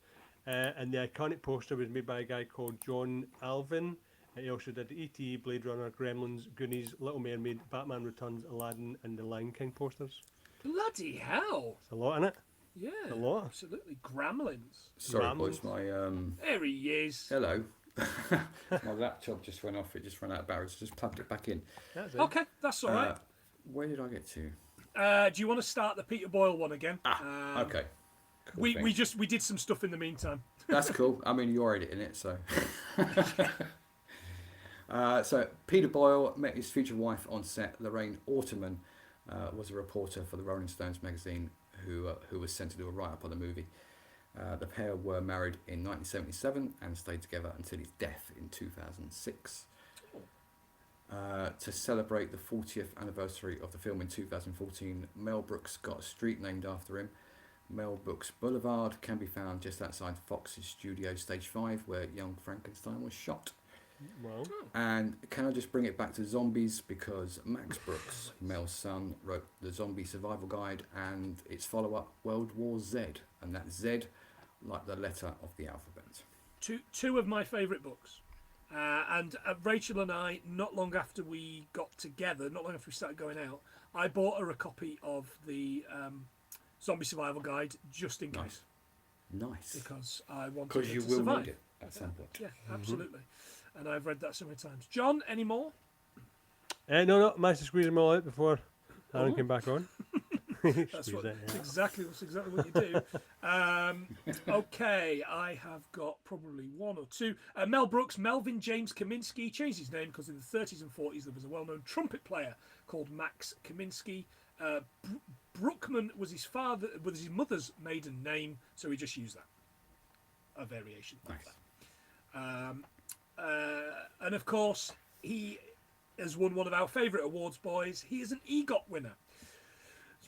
Speaker 1: And the iconic poster was made by a guy called John Alvin. He also did E.T., Blade Runner, Gremlins, Goonies, Little Mermaid, Batman Returns, Aladdin and the Lion King posters.
Speaker 2: Bloody hell.
Speaker 1: It's a lot in it.
Speaker 2: Yeah.
Speaker 1: A lot.
Speaker 2: Absolutely. Gremlins.
Speaker 3: Sorry,
Speaker 1: Rambles.
Speaker 3: boys, my
Speaker 2: There he is.
Speaker 3: hello. My laptop just went off. It just ran out of batteries. Just plugged it back in.
Speaker 1: That's it.
Speaker 2: Okay, that's all right.
Speaker 3: Where did I get to?
Speaker 2: Do you want to start the Peter Boyle one again?
Speaker 3: Okay. Cool,
Speaker 2: We
Speaker 3: thanks.
Speaker 2: did some stuff in the meantime.
Speaker 3: That's cool. I mean, you're editing it, so. So Peter Boyle met his future wife on set. Lorraine Auterman was a reporter for the Rolling Stones magazine who was sent to do a write-up on the movie. The pair were married in 1977 and stayed together until his death in 2006. To celebrate the 40th anniversary of the film in 2014, Mel Brooks got a street named after him. Mel Brooks Boulevard can be found just outside Fox's studio, Stage 5, where Young Frankenstein was shot.
Speaker 1: Well,
Speaker 3: And can I just bring it back to zombies, because Max Brooks, Mel's son, wrote the Zombie Survival Guide and its follow-up, World War Z, and that's Z like the letter of the alphabet.
Speaker 2: Two of my favourite books. And Rachel and I, not long after we got together, not long after we started going out, I bought her a copy of the Zombie Survival Guide just in case.
Speaker 3: Nice.
Speaker 2: Because I wanted
Speaker 3: Because
Speaker 2: her
Speaker 3: you
Speaker 2: to
Speaker 3: will
Speaker 2: survive.
Speaker 3: need it at some point.
Speaker 2: Yeah, absolutely. And I've read that so many times. John, any more?
Speaker 1: no, managed to squeeze them all out before Aaron
Speaker 2: Oh.
Speaker 1: came back on.
Speaker 2: That's
Speaker 1: Squeeze it, yeah.
Speaker 2: exactly what you do. Okay, I have got probably one or two. Mel Brooks, Melvin James Kaminsky, changed his name because in the 30s and 40s there was a well-known trumpet player called Max Kaminsky. Brookman was his mother's maiden name, so he just used that. A variation of
Speaker 3: Nice.
Speaker 2: that. And of course, he has won one of our favourite awards, boys. He is an EGOT winner,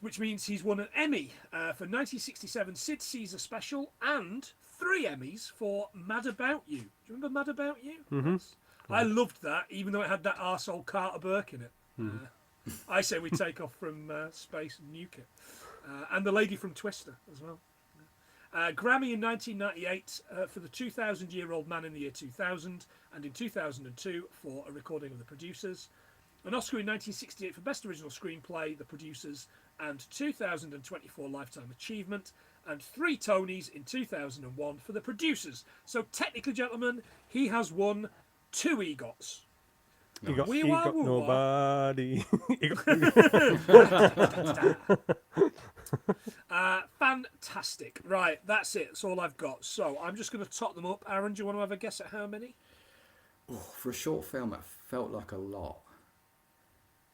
Speaker 2: which means he's won an Emmy for 1967 Sid Caesar Special and 3 Emmys for Mad About You. Do you remember Mad About You?
Speaker 1: Mm-hmm.
Speaker 2: I loved that, even though it had that arsehole Carter Burke in it. I say we take off from space and nuke it. And the lady from Twister as well. Grammy in 1998 for the 2,000-year-old man in the year 2000, and in 2002 for A Recording of the Producers. An Oscar in 1968 for Best Original Screenplay, The Producers, and 2024 Lifetime Achievement, and 3 Tonys in 2001 for The Producers. So technically, gentlemen, he has won 2 EGOTs.
Speaker 1: He got,
Speaker 2: Wee
Speaker 1: he
Speaker 2: wah
Speaker 1: got
Speaker 2: woo wah.
Speaker 1: nobody. He got-
Speaker 2: Fantastic. Right, that's it. That's all I've got. So I'm just going to top them up. Aaron, do you want to have a guess at how many?
Speaker 3: For a short film, it felt like a lot.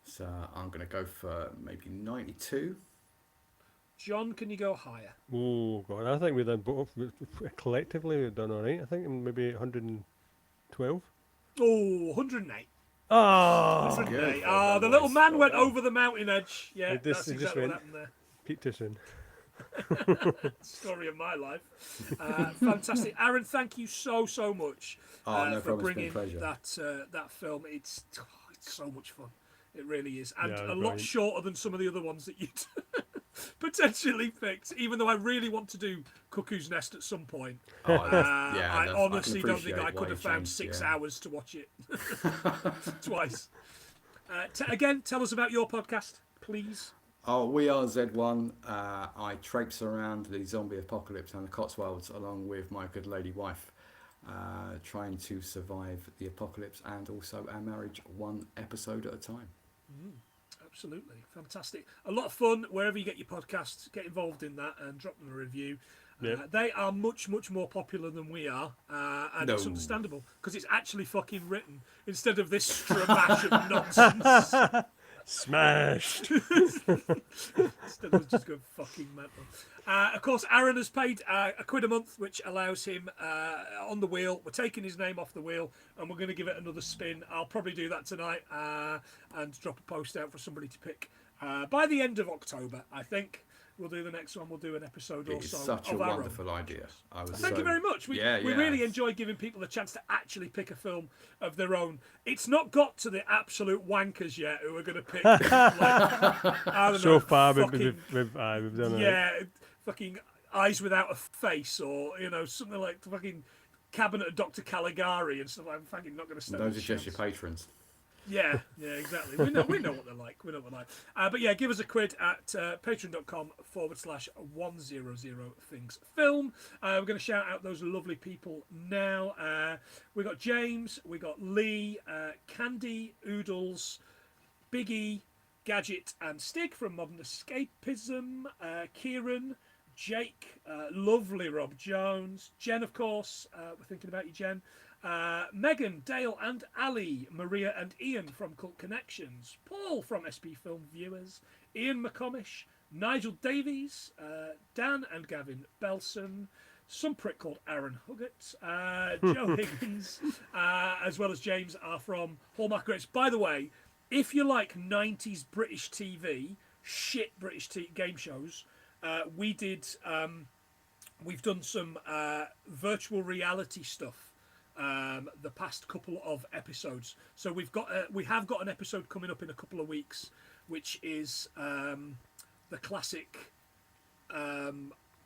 Speaker 3: So I'm going to go for maybe 92.
Speaker 2: John, can you go higher?
Speaker 1: Oh god, I think we've done both collectively. We've done all right. I think maybe 112.
Speaker 2: Oh, 108.
Speaker 1: Oh,
Speaker 3: Good.
Speaker 2: 108.
Speaker 3: Well
Speaker 2: Ah,
Speaker 3: done,
Speaker 2: the little
Speaker 3: boys.
Speaker 2: man
Speaker 3: Well
Speaker 2: went
Speaker 3: done.
Speaker 2: over the mountain edge. Yeah,
Speaker 1: It just-
Speaker 2: that's
Speaker 1: it just
Speaker 2: exactly what
Speaker 1: went-
Speaker 2: happened there.
Speaker 1: peaked too soon.
Speaker 2: Story of my life. Fantastic, Aaron. Thank you so much
Speaker 3: Oh, no
Speaker 2: for
Speaker 3: problem. It's been
Speaker 2: bringing
Speaker 3: a pleasure.
Speaker 2: that film. It's so much fun. It really is, and
Speaker 1: Yeah,
Speaker 2: a lot
Speaker 1: brilliant.
Speaker 2: shorter than some of the other ones that you potentially picked. Even though I really want to do Cuckoo's Nest at some point,
Speaker 3: Oh,
Speaker 2: I
Speaker 3: can
Speaker 2: honestly don't think I
Speaker 3: appreciate
Speaker 2: could
Speaker 3: why
Speaker 2: have
Speaker 3: you
Speaker 2: found
Speaker 3: changed,
Speaker 2: 6
Speaker 3: yeah.
Speaker 2: hours to watch it twice. Again, tell us about your podcast, please.
Speaker 3: Oh, we are Z1. I traipse around the zombie apocalypse and the Cotswolds along with my good lady wife, trying to survive the apocalypse and also our marriage one episode at a time.
Speaker 2: Absolutely. Fantastic. A lot of fun. Wherever you get your podcasts, get involved in that and drop them a review.
Speaker 1: Yeah.
Speaker 2: They are much more popular than we are, and it's
Speaker 3: No.
Speaker 2: understandable because it's actually fucking written instead of this stramash of nonsense.
Speaker 1: Smashed.
Speaker 2: Instead of just going fucking mental. Of course, Aaron has paid £1 a month, which allows him on the wheel. We're taking his name off the wheel, and we're going to give it another spin. I'll probably do that tonight and drop a post out for somebody to pick by the end of October. I think we'll do the next one. We'll do an episode or
Speaker 3: It is
Speaker 2: so
Speaker 3: such a
Speaker 2: of our own.
Speaker 3: wonderful idea.
Speaker 2: Thank you very much. We really enjoy giving people a chance to actually pick a film of their own. It's not got to the absolute wankers yet who are going to pick. Like, I don't
Speaker 1: So
Speaker 2: know,
Speaker 1: far,
Speaker 2: fucking,
Speaker 1: we've done all right.
Speaker 2: yeah, fucking Eyes Without a Face, or something like fucking Cabinet of Dr. Caligari and stuff. I'm fucking not going to stand.
Speaker 3: Those
Speaker 2: a
Speaker 3: are just
Speaker 2: chance.
Speaker 3: your patrons.
Speaker 2: Yeah, exactly. We know what they're like. We know what they're like. But yeah, give us a quid at patreon.com/100things film. We're going to shout out those lovely people now. We got James, we got Lee, Candy, Oodles, Biggie, Gadget, and Stig from Modern Escapism. Kieran, Jake, lovely Rob Jones, Jen, of course. We're thinking about you, Jen. Megan, Dale, and Ali, Maria and Ian from Cult Connections, Paul from SP Film Viewers, Ian McComish, Nigel Davies, Dan and Gavin Belson, some prick called Aaron Huggett, Joe Higgins, as well as James are from Hallmark Greats. By the way, if you like 90s British TV, shit British game shows, we've done some virtual reality stuff the past couple of episodes. So we have got an episode coming up in a couple of weeks, which is the classic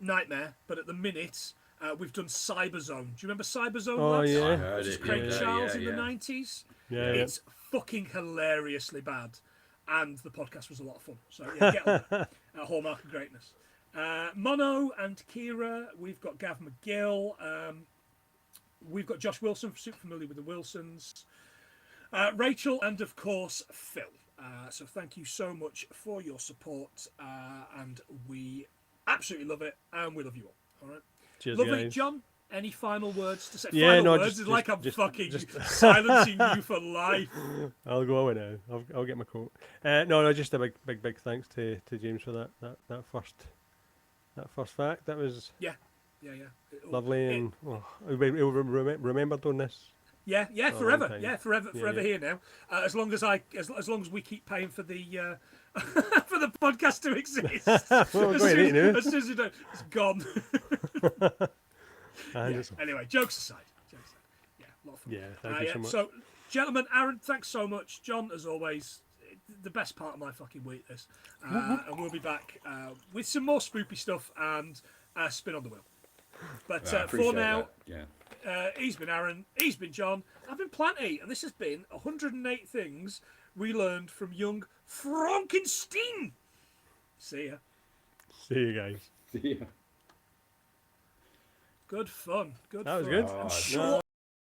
Speaker 2: Nightmare, but at the minute we've done Cyberzone. Do you remember Cyberzone?
Speaker 1: Oh,
Speaker 2: lads?
Speaker 1: yeah.
Speaker 3: I heard
Speaker 2: Which is
Speaker 3: it.
Speaker 2: Craig
Speaker 3: yeah,
Speaker 2: Charles
Speaker 3: yeah,
Speaker 2: in
Speaker 3: yeah.
Speaker 2: the 90s.
Speaker 1: Yeah,
Speaker 2: It's fucking hilariously bad, and the podcast was a lot of fun. So yeah, get on that. Hallmark of Greatness. Mono and Kira. We've got Gav McGill. We've got Josh Wilson, super familiar with the Wilsons. Rachel, and of course Phil. So thank you so much for your support, and we absolutely love it, and we love you all. All right,
Speaker 1: Cheers,
Speaker 2: lovely,
Speaker 1: guys.
Speaker 2: John. Any final words to say?
Speaker 1: Yeah,
Speaker 2: final
Speaker 1: no,
Speaker 2: words
Speaker 1: just-
Speaker 2: is like I'm
Speaker 1: just-
Speaker 2: fucking
Speaker 1: just-
Speaker 2: silencing you for life.
Speaker 1: I'll go away now. I'll get my coat. No, just a big thanks to James for that first fact. That was
Speaker 2: Yeah.
Speaker 1: lovely,
Speaker 2: It-
Speaker 1: and we'll remember doing this.
Speaker 2: Yeah,
Speaker 1: for a long
Speaker 2: forever.
Speaker 1: time.
Speaker 2: Yeah, forever
Speaker 1: Yeah.
Speaker 2: here now. As long as we keep paying for the for the podcast to exist.
Speaker 1: Well,
Speaker 2: as,
Speaker 1: go ahead,
Speaker 2: soon,
Speaker 1: you know.
Speaker 2: as soon as you don't, it's gone.
Speaker 1: And
Speaker 2: Yeah.
Speaker 1: it's-
Speaker 2: Anyway, jokes aside. Yeah, a lot of fun.
Speaker 1: yeah, thank you so much.
Speaker 2: So, gentlemen, Aaron, thanks so much. John, as always, the best part of my fucking week. This, and we'll be back with some more spoopy stuff and spin on the wheel. But
Speaker 3: I
Speaker 2: for
Speaker 3: appreciate
Speaker 2: now.
Speaker 3: that, yeah.
Speaker 2: He's been Aaron, he's been John, I've been Planty, and this has been 108 Things We Learned from Young Frankenstein. See ya.
Speaker 1: See you guys.
Speaker 3: Yeah.
Speaker 2: Good fun. Good
Speaker 1: That was
Speaker 2: fun.
Speaker 1: good.
Speaker 3: Oh,
Speaker 2: I'm
Speaker 3: it's
Speaker 2: sure